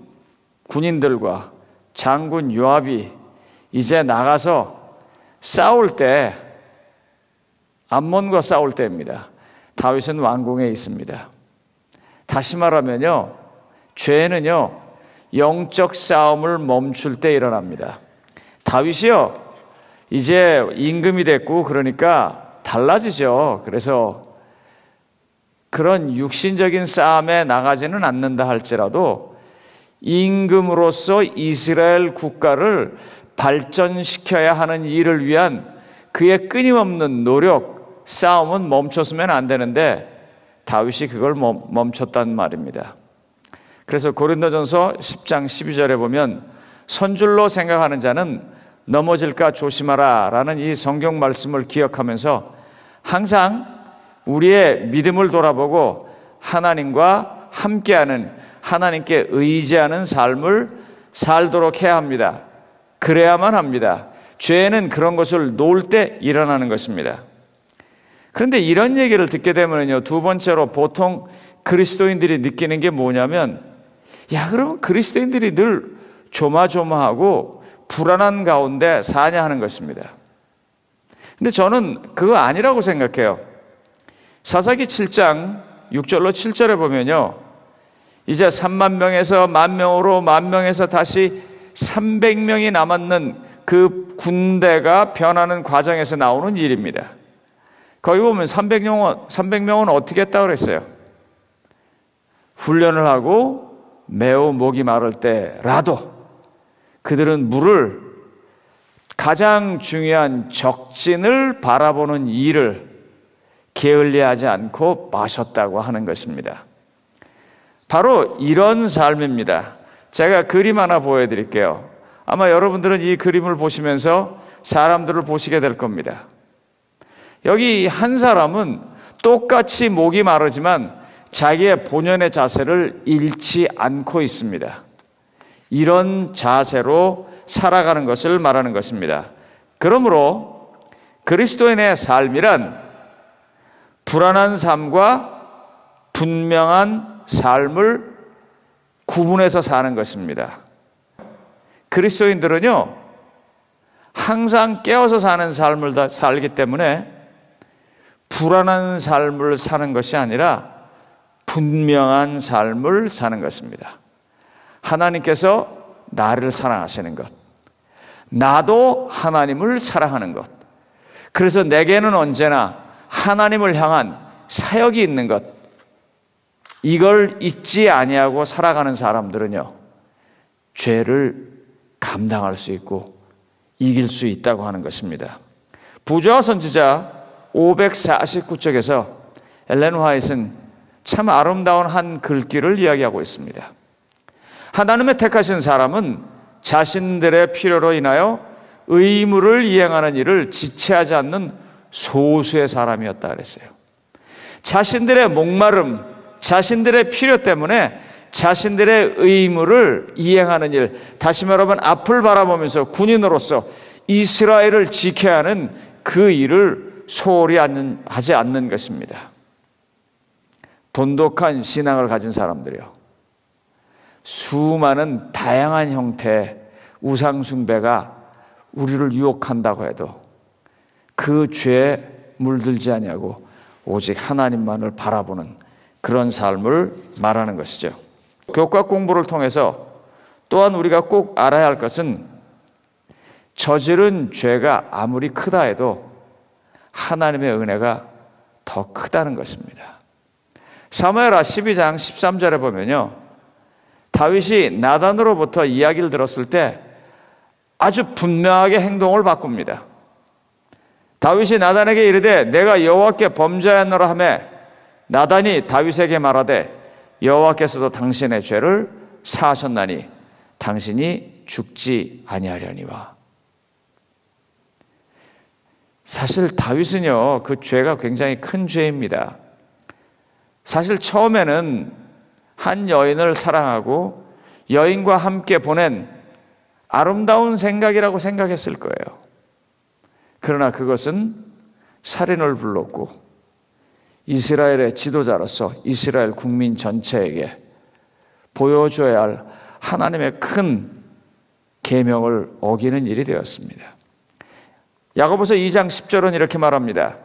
군인들과 장군 요압이 이제 나가서 싸울 때, 암몬과 싸울 때입니다. 다윗은 왕궁에 있습니다. 다시 말하면요, 죄는요, 영적 싸움을 멈출 때 일어납니다. 다윗이요, 이제 임금이 됐고 그러니까 달라지죠. 그래서 그런 육신적인 싸움에 나가지는 않는다 할지라도 임금으로서 이스라엘 국가를 발전시켜야 하는 일을 위한 그의 끊임없는 노력, 싸움은 멈췄으면 안 되는데 다윗이 그걸 멈췄단 말입니다. 그래서 고린도전서 10장 12절에 보면 선줄로 생각하는 자는 넘어질까 조심하라 라는 이 성경 말씀을 기억하면서 항상 우리의 믿음을 돌아보고 하나님과 함께하는, 하나님께 의지하는 삶을 살도록 해야 합니다. 그래야만 합니다. 죄는 그런 것을 놓을 때 일어나는 것입니다. 그런데 이런 얘기를 듣게 되면요, 두 번째로 보통 그리스도인들이 느끼는 게 뭐냐면, 야, 그럼 그리스도인들이 늘 조마조마하고 불안한 가운데 사냐 하는 것입니다. 근데 저는 그거 아니라고 생각해요. 사사기 7장 6절로 7절에 보면요, 이제 3만 명에서 1,000명으로 10,000명에서 다시 300명이 남았는 그 군대가 변하는 과정에서 나오는 일입니다. 거기 보면 300명은 어떻게 했다고 그랬어요? 훈련을 하고 매우 목이 마를 때라도 그들은 물을, 가장 중요한 적진을 바라보는 일을 게을리하지 않고 마셨다고 하는 것입니다. 바로 이런 삶입니다. 제가 그림 하나 보여드릴게요. 아마 여러분들은 이 그림을 보시면서 사람들을 보시게 될 겁니다. 여기 한 사람은 똑같이 목이 마르지만 자기의 본연의 자세를 잃지 않고 있습니다. 이런 자세로 살아가는 것을 말하는 것입니다. 그러므로 그리스도인의 삶이란 불안한 삶과 분명한 삶을 구분해서 사는 것입니다. 그리스도인들은요, 항상 깨어서 사는 삶을 살기 때문에 불안한 삶을 사는 것이 아니라 분명한 삶을 사는 것입니다. 하나님께서 나를 사랑하시는 것, 나도 하나님을 사랑하는 것, 그래서 내게는 언제나 하나님을 향한 사역이 있는 것, 이걸 잊지 아니하고 살아가는 사람들은요, 죄를 감당할 수 있고 이길 수 있다고 하는 것입니다. 부조화 선지자 549쪽에서 엘렌 화이트는 참 아름다운 한 글귀를 이야기하고 있습니다. 하나님의 택하신 사람은 자신들의 필요로 인하여 의무를 이행하는 일을 지체하지 않는 소수의 사람이었다 그랬어요. 자신들의 목마름, 자신들의 필요 때문에 자신들의 의무를 이행하는 일, 다시 말하면 앞을 바라보면서 군인으로서 이스라엘을 지켜야 하는 그 일을 소홀히 하지 않는 것입니다. 돈독한 신앙을 가진 사람들이요, 수많은 다양한 형태의 우상숭배가 우리를 유혹한다고 해도 그 죄에 물들지 아니하고 오직 하나님만을 바라보는 그런 삶을 말하는 것이죠. 교과 공부를 통해서 또한 우리가 꼭 알아야 할 것은 저지른 죄가 아무리 크다 해도 하나님의 은혜가 더 크다는 것입니다. 사무엘하 12장 13절에 보면요, 다윗이 나단으로부터 이야기를 들었을 때 아주 분명하게 행동을 바꿉니다. 다윗이 나단에게 이르되 내가 여호와께 범죄하였노라 하매 나단이 다윗에게 말하되 여호와께서도 당신의 죄를 사하셨나니 당신이 죽지 아니하려니와. 사실 다윗은요, 그 죄가 굉장히 큰 죄입니다. 사실 처음에는 한 여인을 사랑하고 여인과 함께 보낸 아름다운 생각이라고 생각했을 거예요. 그러나 그것은 살인을 불렀고 이스라엘의 지도자로서 이스라엘 국민 전체에게 보여줘야 할 하나님의 큰 계명을 어기는 일이 되었습니다. 야고보서 2장 10절은 이렇게 말합니다.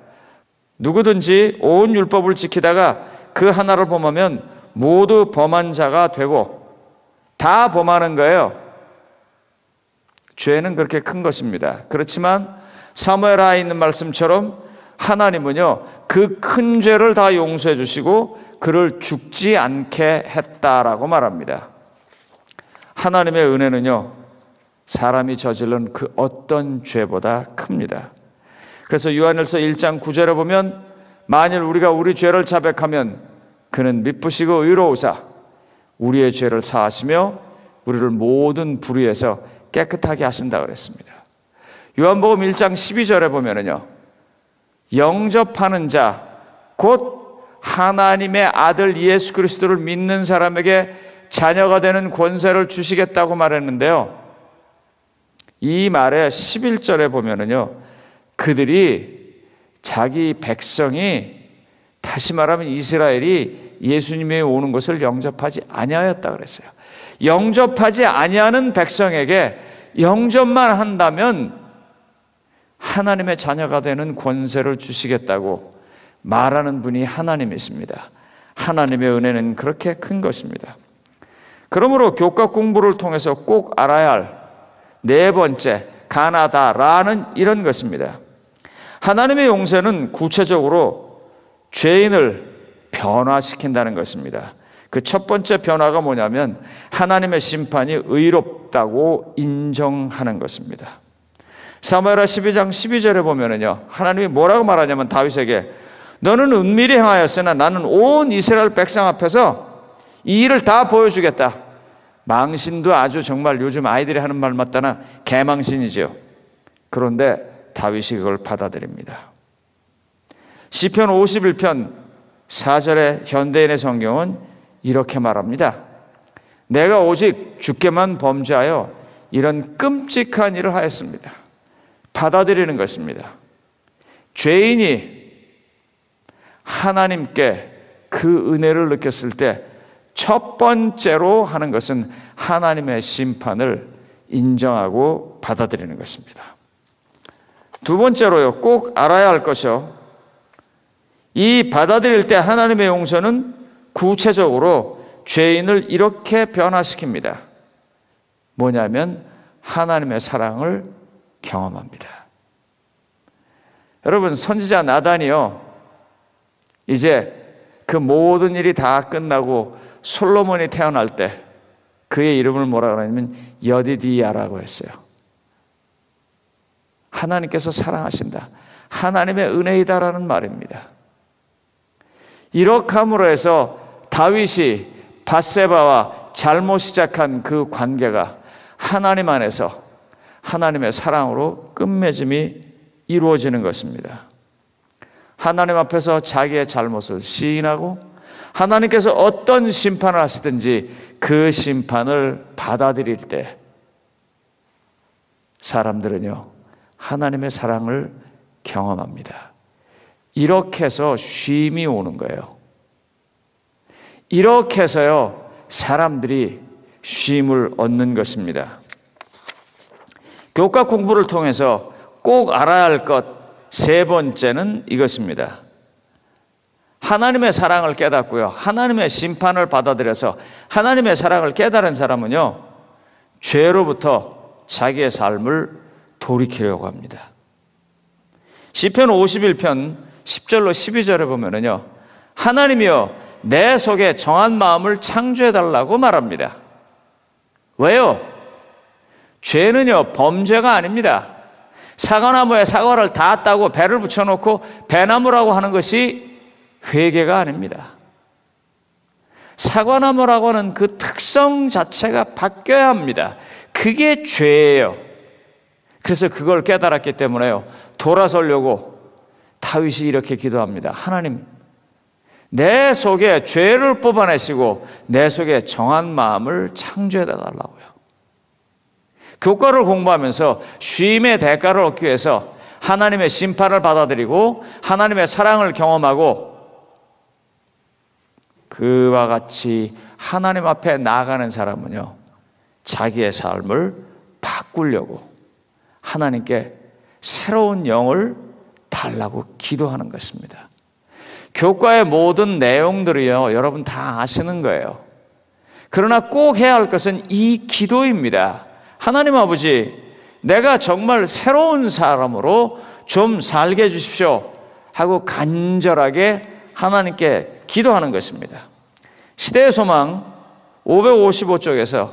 누구든지 온 율법을 지키다가 그 하나를 범하면 모두 범한 자가 되고 다 범하는 거예요. 죄는 그렇게 큰 것입니다. 그렇지만 사무엘하에 있는 말씀처럼 하나님은요, 그 큰 죄를 다 용서해 주시고 그를 죽지 않게 했다라고 말합니다. 하나님의 은혜는요, 사람이 저지른 그 어떤 죄보다 큽니다. 그래서 요한일서 1장 9절에 보면 만일 우리가 우리 죄를 자백하면 그는 미쁘시고 의로우사 우리의 죄를 사하시며 우리를 모든 불의에서 깨끗하게 하신다 그랬습니다. 요한복음 1장 12절에 보면은요, 영접하는 자, 곧 하나님의 아들 예수 그리스도를 믿는 사람에게 자녀가 되는 권세를 주시겠다고 말했는데요, 이 말의 11절에 보면은요, 그들이 자기 백성이, 다시 말하면 이스라엘이 예수님이 오는 것을 영접하지 아니하였다 그랬어요. 영접하지 아니하는 백성에게 영접만 한다면 하나님의 자녀가 되는 권세를 주시겠다고 말하는 분이 하나님이십니다. 하나님의 은혜는 그렇게 큰 것입니다. 그러므로 교과 공부를 통해서 꼭 알아야 할 네 번째, 가나다라는 이런 것입니다. 하나님의 용서는 구체적으로 죄인을 변화시킨다는 것입니다. 그 첫 번째 변화가 뭐냐면 하나님의 심판이 의롭다고 인정하는 것입니다. 사무엘하 12장 12절에 보면은요, 하나님이 뭐라고 말하냐면 다윗에게 너는 은밀히 행하였으나 나는 온 이스라엘 백성 앞에서 이 일을 다 보여주겠다. 망신도 아주 정말 요즘 아이들이 하는 말 맞다나 개망신이죠. 그런데 다윗이 그걸 받아들입니다. 시편 51편 4절의 현대인의 성경은 이렇게 말합니다. 내가 오직 주께만 범죄하여 이런 끔찍한 일을 하였습니다. 받아들이는 것입니다. 죄인이 하나님께 그 은혜를 느꼈을 때 첫 번째로 하는 것은 하나님의 심판을 인정하고 받아들이는 것입니다. 두 번째로요, 꼭 알아야 할 것이요, 이 받아들일 때 하나님의 용서는 구체적으로 죄인을 이렇게 변화시킵니다. 뭐냐면 하나님의 사랑을 경험합니다. 여러분, 선지자 나단이요, 이제 그 모든 일이 다 끝나고 솔로몬이 태어날 때 그의 이름을 뭐라고 하냐면 여디디야라고 했어요. 하나님께서 사랑하신다, 하나님의 은혜이다라는 말입니다. 이렇게 함으로 해서 다윗이 밧세바와 잘못 시작한 그 관계가 하나님 안에서 하나님의 사랑으로 끝맺음이 이루어지는 것입니다. 하나님 앞에서 자기의 잘못을 시인하고 하나님께서 어떤 심판을 하시든지 그 심판을 받아들일 때 사람들은요, 하나님의 사랑을 경험합니다. 이렇게 해서 쉼이 오는 거예요. 이렇게 해서요, 사람들이 쉼을 얻는 것입니다. 교과 공부를 통해서 꼭 알아야 할 것 세 번째는 이것입니다. 하나님의 사랑을 깨닫고요, 하나님의 심판을 받아들여서 하나님의 사랑을 깨달은 사람은요, 죄로부터 자기의 삶을 돌이키려고 합니다. 시편 51편 10절로 12절에 보면은요, 하나님이여 내 속에 정한 마음을 창조해달라고 말합니다. 왜요? 죄는요, 범죄가 아닙니다. 사과나무에 사과를 다 따고 배를 붙여놓고 배나무라고 하는 것이 회개가 아닙니다. 사과나무라고 하는 그 특성 자체가 바뀌어야 합니다. 그게 죄예요. 그래서 그걸 깨달았기 때문에요, 돌아서려고 다윗이 이렇게 기도합니다. 하나님, 내 속에 죄를 뽑아내시고 내 속에 정한 마음을 창조해 달라고요. 교과를 공부하면서 쉼의 대가를 얻기 위해서 하나님의 심판을 받아들이고 하나님의 사랑을 경험하고 그와 같이 하나님 앞에 나아가는 사람은요, 자기의 삶을 바꾸려고 하나님께 새로운 영을 달라고 기도하는 것입니다. 교과의 모든 내용들이요, 여러분 다 아시는 거예요. 그러나 꼭 해야 할 것은 이 기도입니다. 하나님 아버지, 내가 정말 새로운 사람으로 좀 살게 해주십시오 하고 간절하게 하나님께 기도하는 것입니다. 시대의 소망 555쪽에서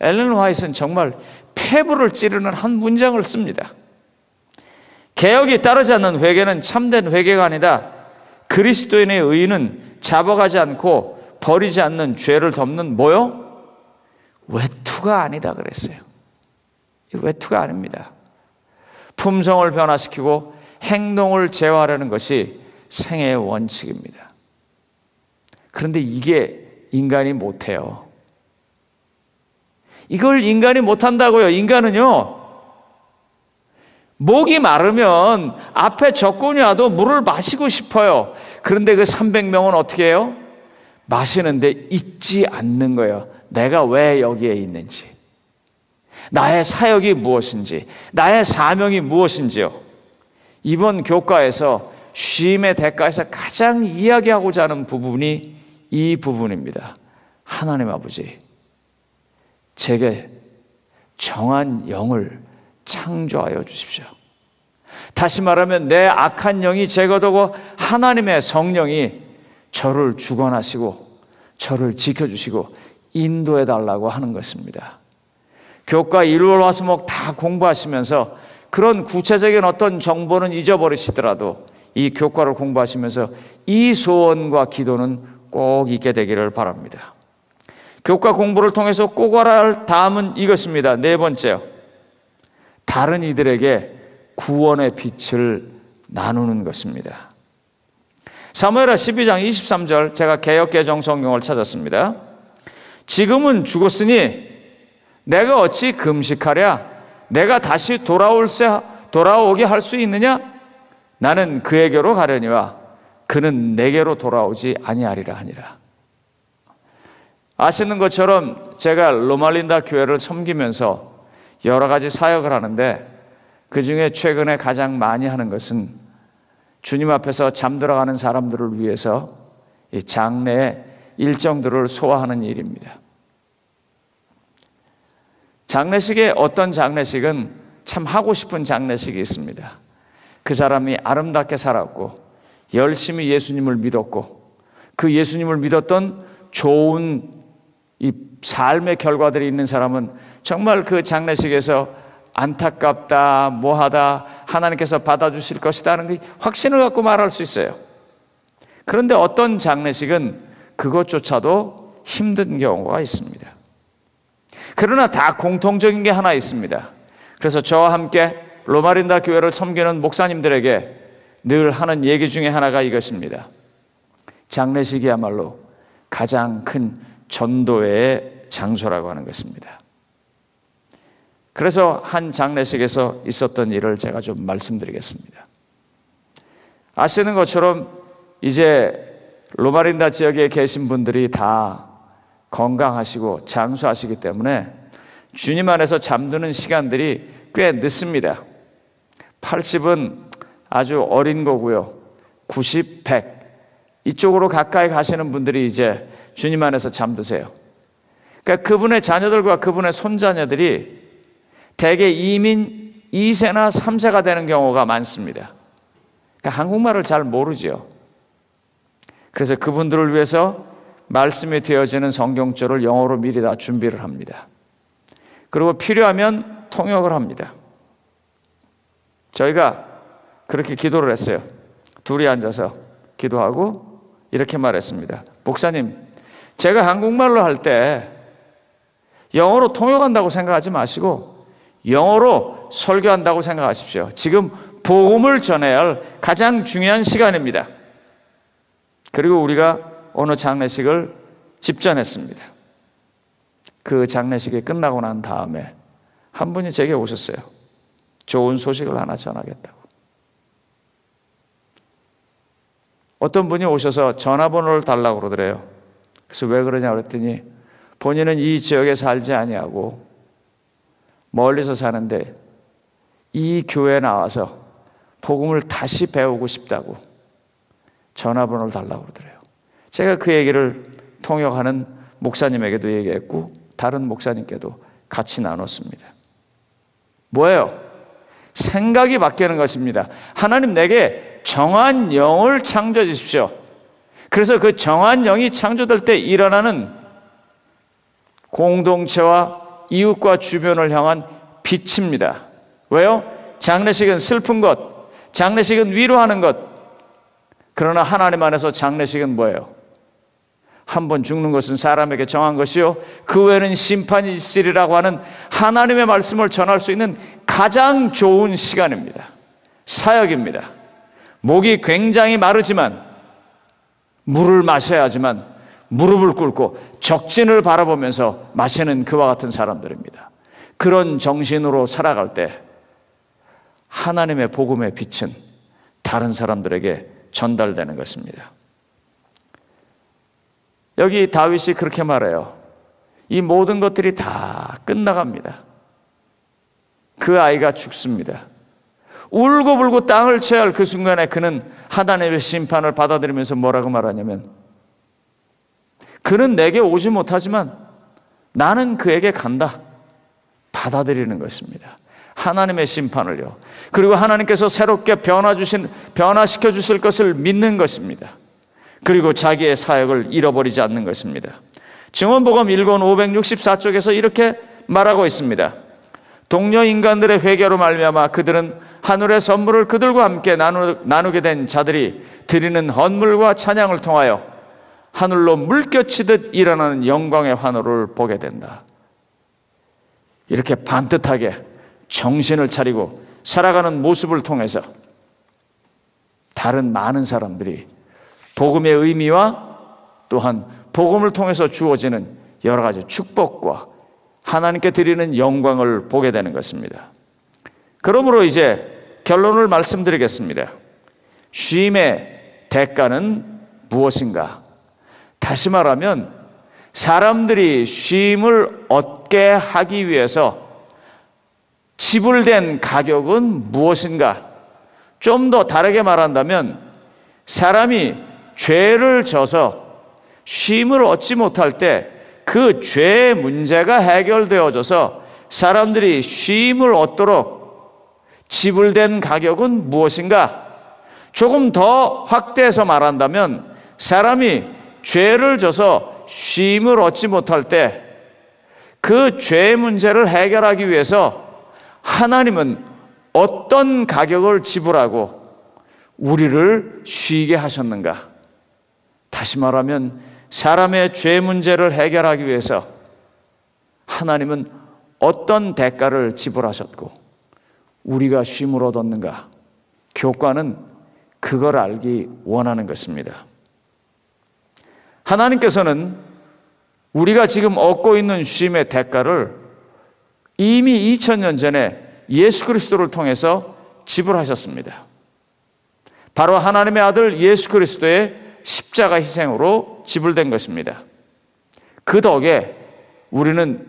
엘렌 화이트는 정말 폐부를 찌르는 한 문장을 씁니다. 개혁이 따르지 않는 회개는 참된 회개가 아니다. 그리스도인의 의는 잡아가지 않고 버리지 않는 죄를 덮는 뭐요? 외투가 아니다 그랬어요. 외투가 아닙니다. 품성을 변화시키고 행동을 제어하려는 것이 생애의 원칙입니다. 그런데 이게 인간이 못해요. 이걸 인간이 못한다고요. 인간은요, 목이 마르면 앞에 적군이 와도 물을 마시고 싶어요. 그런데 그 300명은 어떻게 해요? 마시는데 잊지 않는 거예요. 내가 왜 여기에 있는지, 나의 사역이 무엇인지, 나의 사명이 무엇인지요. 이번 교과에서 쉼의 대가에서 가장 이야기하고자 하는 부분이 이 부분입니다. 하나님 아버지, 제게 정한 영을 창조하여 주십시오. 다시 말하면 내 악한 영이 제거되고 하나님의 성령이 저를 주관하시고 저를 지켜주시고 인도해 달라고 하는 것입니다. 교과 일월화수목 다 공부하시면서 그런 구체적인 어떤 정보는 잊어버리시더라도 이 교과를 공부하시면서 이 소원과 기도는 꼭 있게 되기를 바랍니다. 교과 공부를 통해서 꼭 알아야 할 다음은 이것입니다. 네 번째요. 다른 이들에게 구원의 빛을 나누는 것입니다. 사무엘하 12장 23절, 제가 개역개정 성경을 찾았습니다. 지금은 죽었으니 내가 어찌 금식하랴? 내가 다시 돌아오게 할 수 있느냐? 나는 그에게로 가려니와 그는 내게로 돌아오지 아니하리라 하니라. 아시는 것처럼 제가 로말린다 교회를 섬기면서 여러 가지 사역을 하는데 그 중에 최근에 가장 많이 하는 것은 주님 앞에서 잠들어가는 사람들을 위해서 이 장례의 일정들을 소화하는 일입니다. 장례식에 어떤 장례식은 참 하고 싶은 장례식이 있습니다. 그 사람이 아름답게 살았고 열심히 예수님을 믿었고 그 예수님을 믿었던 좋은 이 삶의 결과들이 있는 사람은 정말 그 장례식에서 안타깝다, 뭐하다, 하나님께서 받아주실 것이다 하는 확신을 갖고 말할 수 있어요. 그런데 어떤 장례식은 그것조차도 힘든 경우가 있습니다. 그러나 다 공통적인 게 하나 있습니다. 그래서 저와 함께 로마린다 교회를 섬기는 목사님들에게 늘 하는 얘기 중에 하나가 이것입니다. 장례식이야말로 가장 큰 전도의 장소라고 하는 것입니다. 그래서 한 장례식에서 있었던 일을 제가 좀 말씀드리겠습니다. 아시는 것처럼 이제 로마린다 지역에 계신 분들이 다 건강하시고 장수하시기 때문에 주님 안에서 잠드는 시간들이 꽤 늦습니다. 80은 아주 어린 거고요. 90, 100 이쪽으로 가까이 가시는 분들이 이제 주님 안에서 잠드세요. 그러니까 그분의 자녀들과 그분의 손자녀들이 대개 이민 2세나 3세가 되는 경우가 많습니다. 그러니까 한국말을 잘 모르죠. 그래서 그분들을 위해서 말씀이 되어지는 성경절을 영어로 미리 다 준비를 합니다. 그리고 필요하면 통역을 합니다. 저희가 그렇게 기도를 했어요. 둘이 앉아서 기도하고 이렇게 말했습니다. 목사님, 제가 한국말로 할 때 영어로 통역한다고 생각하지 마시고 영어로 설교한다고 생각하십시오. 지금 복음을 전해야 할 가장 중요한 시간입니다. 그리고 우리가 어느 장례식을 집전했습니다. 그 장례식이 끝나고 난 다음에 한 분이 제게 오셨어요. 좋은 소식을 하나 전하겠다고. 어떤 분이 오셔서 전화번호를 달라고 그러더래요. 그래서 왜 그러냐 그랬더니 본인은 이 지역에 살지 아니하고 멀리서 사는데 이 교회에 나와서 복음을 다시 배우고 싶다고 전화번호를 달라고 그러더래요. 제가 그 얘기를 통역하는 목사님에게도 얘기했고 다른 목사님께도 같이 나눴습니다. 뭐예요? 생각이 바뀌는 것입니다. 하나님 내게 정한 영을 창조해 주십시오. 그래서 그 정한 영이 창조될 때 일어나는 공동체와 이웃과 주변을 향한 빛입니다. 왜요? 장례식은 슬픈 것, 장례식은 위로하는 것. 그러나 하나님 안에서 장례식은 뭐예요? 한 번 죽는 것은 사람에게 정한 것이요 그 외에는 심판이 있으리라고 하는 하나님의 말씀을 전할 수 있는 가장 좋은 시간입니다. 사역입니다. 목이 굉장히 마르지만 물을 마셔야 하지만 무릎을 꿇고 적진을 바라보면서 마시는 그와 같은 사람들입니다. 그런 정신으로 살아갈 때 하나님의 복음의 빛은 다른 사람들에게 전달되는 것입니다. 여기 다윗이 그렇게 말해요. 이 모든 것들이 다 끝나갑니다. 그 아이가 죽습니다. 울고불고 땅을 취할 그 순간에 그는 하나님의 심판을 받아들이면서 뭐라고 말하냐면 그는 내게 오지 못하지만 나는 그에게 간다. 받아들이는 것입니다. 하나님의 심판을요. 그리고 하나님께서 새롭게 변화시켜 주실 것을 믿는 것입니다. 그리고 자기의 사역을 잃어버리지 않는 것입니다. 증언복음 1권 564쪽에서 이렇게 말하고 있습니다. 동료 인간들의 회개로 말미암아 그들은 하늘의 선물을 그들과 함께 나누게 된 자들이 드리는 헌물과 찬양을 통하여 하늘로 물결치듯 일어나는 영광의 환호를 보게 된다. 이렇게 반듯하게 정신을 차리고 살아가는 모습을 통해서 다른 많은 사람들이 복음의 의미와 또한 복음을 통해서 주어지는 여러 가지 축복과 하나님께 드리는 영광을 보게 되는 것입니다. 그러므로 이제 결론을 말씀드리겠습니다. 쉼의 대가는 무엇인가? 다시 말하면 사람들이 쉼을 얻게 하기 위해서 지불된 가격은 무엇인가? 좀 더 다르게 말한다면 사람이 죄를 져서 쉼을 얻지 못할 때 그 죄의 문제가 해결되어져서 사람들이 쉼을 얻도록 지불된 가격은 무엇인가? 조금 더 확대해서 말한다면 사람이 죄를 져서 쉼을 얻지 못할 때 그 죄의 문제를 해결하기 위해서 하나님은 어떤 가격을 지불하고 우리를 쉬게 하셨는가? 다시 말하면 사람의 죄 문제를 해결하기 위해서 하나님은 어떤 대가를 지불하셨고 우리가 쉼을 얻었는가? 교과는 그걸 알기 원하는 것입니다. 하나님께서는 우리가 지금 얻고 있는 쉼의 대가를 이미 2000년 전에 예수 그리스도를 통해서 지불하셨습니다. 바로 하나님의 아들 예수 그리스도의 십자가 희생으로 지불된 것입니다. 그 덕에 우리는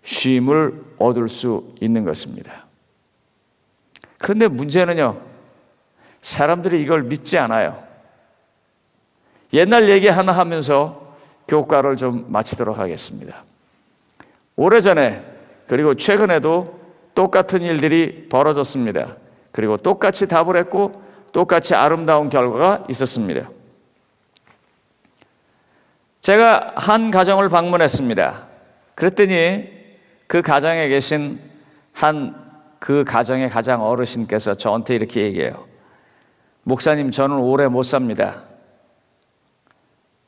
쉼을 얻을 수 있는 것입니다. 그런데 문제는요, 사람들이 이걸 믿지 않아요. 옛날 얘기 하나 하면서 교과를 좀 마치도록 하겠습니다. 오래전에 그리고 최근에도 똑같은 일들이 벌어졌습니다. 그리고 똑같이 답을 했고 똑같이 아름다운 결과가 있었습니다. 제가 한 가정을 방문했습니다. 그랬더니 그 가정에 계신 그 가정의 가장 어르신께서 저한테 이렇게 얘기해요. 목사님, 저는 오래 못 삽니다.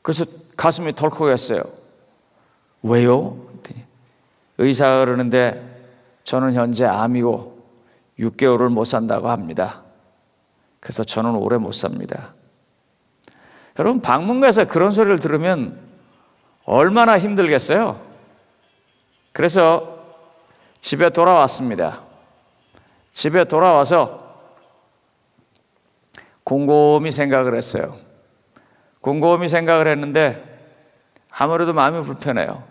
그래서 가슴이 덜컥했어요. 왜요? 의사가 그러는데 저는 현재 암이고 6개월을 못 산다고 합니다. 그래서 저는 오래 못 삽니다. 여러분, 방문가에서 그런 소리를 들으면 얼마나 힘들겠어요? 그래서 집에 돌아왔습니다. 집에 돌아와서 곰곰이 생각을 했어요. 곰곰이 생각을 했는데 아무래도 마음이 불편해요.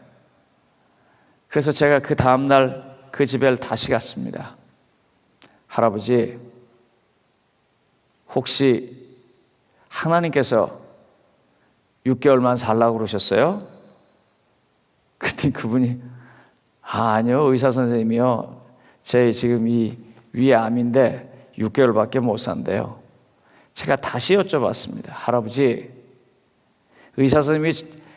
그래서 제가 그 다음날 그 집에 다시 갔습니다. 할아버지, 혹시 하나님께서 6개월만 살라고 그러셨어요? 그랬더니 그분이 아니요, 의사 선생님이요, 제 지금 이 위에 암인데 6개월밖에 못 산대요. 제가 다시 여쭤봤습니다. 할아버지, 의사 선생님이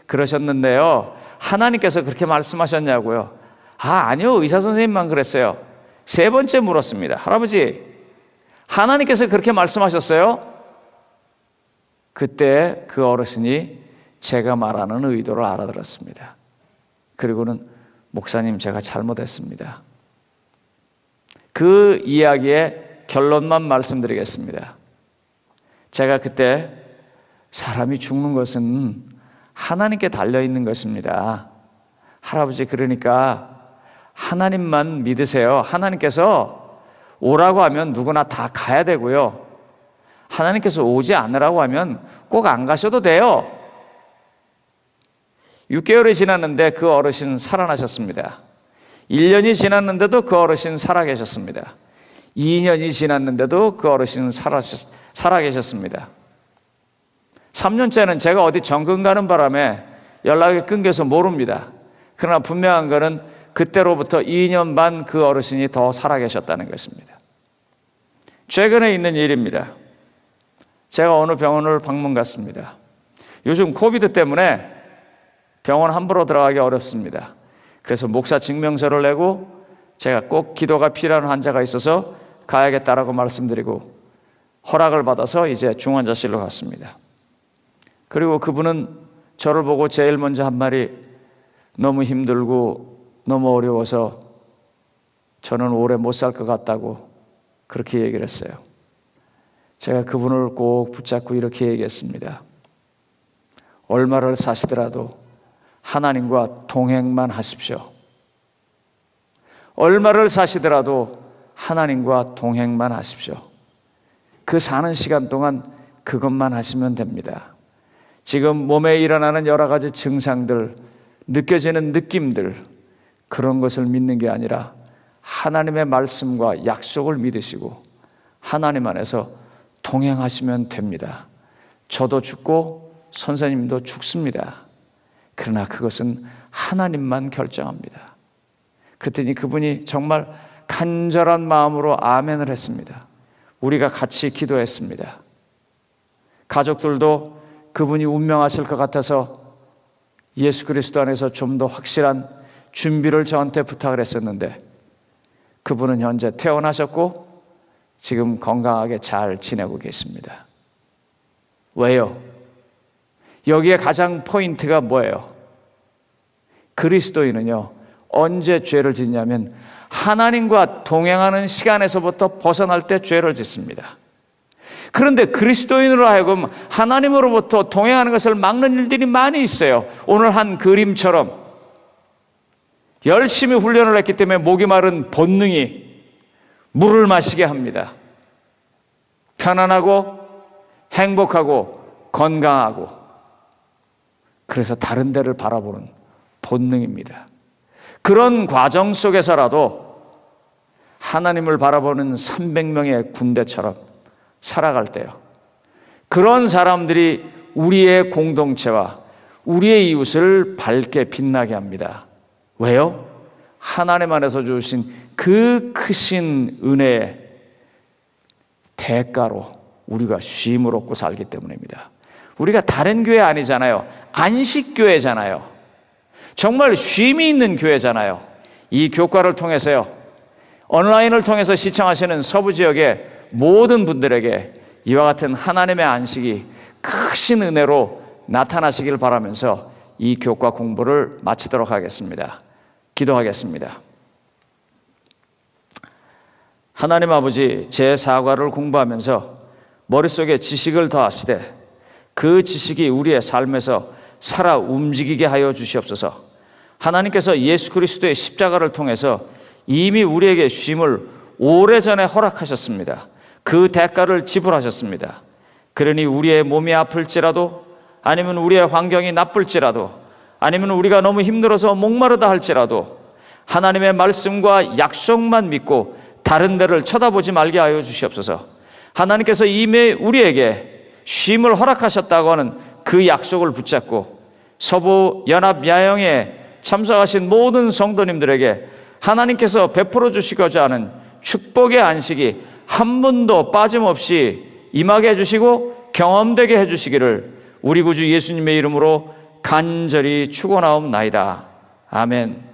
그러셨는데요, 하나님께서 그렇게 말씀하셨냐고요? 아니요, 의사 선생님만 그랬어요. 3번째 물었습니다. 할아버지, 하나님께서 그렇게 말씀하셨어요? 그때 그 어르신이 제가 말하는 의도를 알아들었습니다. 그리고는 목사님, 제가 잘못했습니다. 그 이야기의 결론만 말씀드리겠습니다. 제가 그때 사람이 죽는 것은 하나님께 달려있는 것입니다. 할아버지, 그러니까 하나님만 믿으세요. 하나님께서 오라고 하면 누구나 다 가야 되고요. 하나님께서 오지 않으라고 하면 꼭 안 가셔도 돼요. 6개월이 지났는데 그 어르신 살아나셨습니다. 1년이 지났는데도 그 어르신 살아계셨습니다. 2년이 지났는데도 그 어르신 살아계셨습니다. 3년째는 제가 어디 정근 가는 바람에 연락이 끊겨서 모릅니다. 그러나 분명한 것은 그때로부터 2년 반 그 어르신이 더 살아계셨다는 것입니다. 최근에 있는 일입니다. 제가 어느 병원을 방문 갔습니다. 요즘 코비드 때문에 병원 함부로 들어가기 어렵습니다. 그래서 목사 증명서를 내고 제가 꼭 기도가 필요한 환자가 있어서 가야겠다라고 말씀드리고 허락을 받아서 이제 중환자실로 갔습니다. 그리고 그분은 저를 보고 제일 먼저 한 말이, 너무 힘들고 너무 어려워서 저는 오래 못 살 것 같다고 그렇게 얘기를 했어요. 제가 그분을 꼭 붙잡고 이렇게 얘기했습니다. 얼마를 사시더라도 하나님과 동행만 하십시오. 얼마를 사시더라도 하나님과 동행만 하십시오. 그 사는 시간 동안 그것만 하시면 됩니다. 지금 몸에 일어나는 여러 가지 증상들, 느껴지는 느낌들, 그런 것을 믿는 게 아니라 하나님의 말씀과 약속을 믿으시고 하나님 안에서 동행하시면 됩니다. 저도 죽고 선생님도 죽습니다. 그러나 그것은 하나님만 결정합니다. 그랬더니 그분이 정말 간절한 마음으로 아멘을 했습니다. 우리가 같이 기도했습니다. 가족들도 그분이 운명하실 것 같아서 예수 그리스도 안에서 좀 더 확실한 준비를 저한테 부탁을 했었는데 그분은 현재 퇴원하셨고 지금 건강하게 잘 지내고 계십니다. 왜요? 여기에 가장 포인트가 뭐예요? 그리스도인은요, 언제 죄를 짓냐면 하나님과 동행하는 시간에서부터 벗어날 때 죄를 짓습니다. 그런데 그리스도인으로 하여금 하나님으로부터 동행하는 것을 막는 일들이 많이 있어요. 오늘 한 그림처럼 열심히 훈련을 했기 때문에 목이 마른 본능이 물을 마시게 합니다. 편안하고 행복하고 건강하고, 그래서 다른 데를 바라보는 본능입니다. 그런 과정 속에서라도 하나님을 바라보는 300명의 군대처럼 살아갈 때요, 그런 사람들이 우리의 공동체와 우리의 이웃을 밝게 빛나게 합니다. 왜요? 하나님 안에서 주신 그 크신 은혜의 대가로 우리가 쉼을 얻고 살기 때문입니다. 우리가 다른 교회 아니잖아요. 안식교회잖아요. 정말 쉼이 있는 교회잖아요. 이 교과를 통해서요, 온라인을 통해서 시청하시는 서부 지역의 모든 분들에게 이와 같은 하나님의 안식이 크신 은혜로 나타나시길 바라면서 이 교과 공부를 마치도록 하겠습니다. 기도하겠습니다. 하나님 아버지, 제 사과를 공부하면서 머릿속에 지식을 더하시되 그 지식이 우리의 삶에서 살아 움직이게 하여 주시옵소서. 하나님께서 예수 그리스도의 십자가를 통해서 이미 우리에게 쉼을 오래전에 허락하셨습니다. 그 대가를 지불하셨습니다. 그러니 우리의 몸이 아플지라도, 아니면 우리의 환경이 나쁠지라도, 아니면 우리가 너무 힘들어서 목마르다 할지라도 하나님의 말씀과 약속만 믿고 다른 데를 쳐다보지 말게 하여 주시옵소서. 하나님께서 이미 우리에게 쉼을 허락하셨다고 하는 그 약속을 붙잡고 서부 연합 야영에 참석하신 모든 성도님들에게 하나님께서 베풀어 주시고자 하는 축복의 안식이 한 번도 빠짐없이 임하게 해주시고 경험되게 해주시기를 우리 구주 예수님의 이름으로 간절히 축원하옵나이다. 아멘.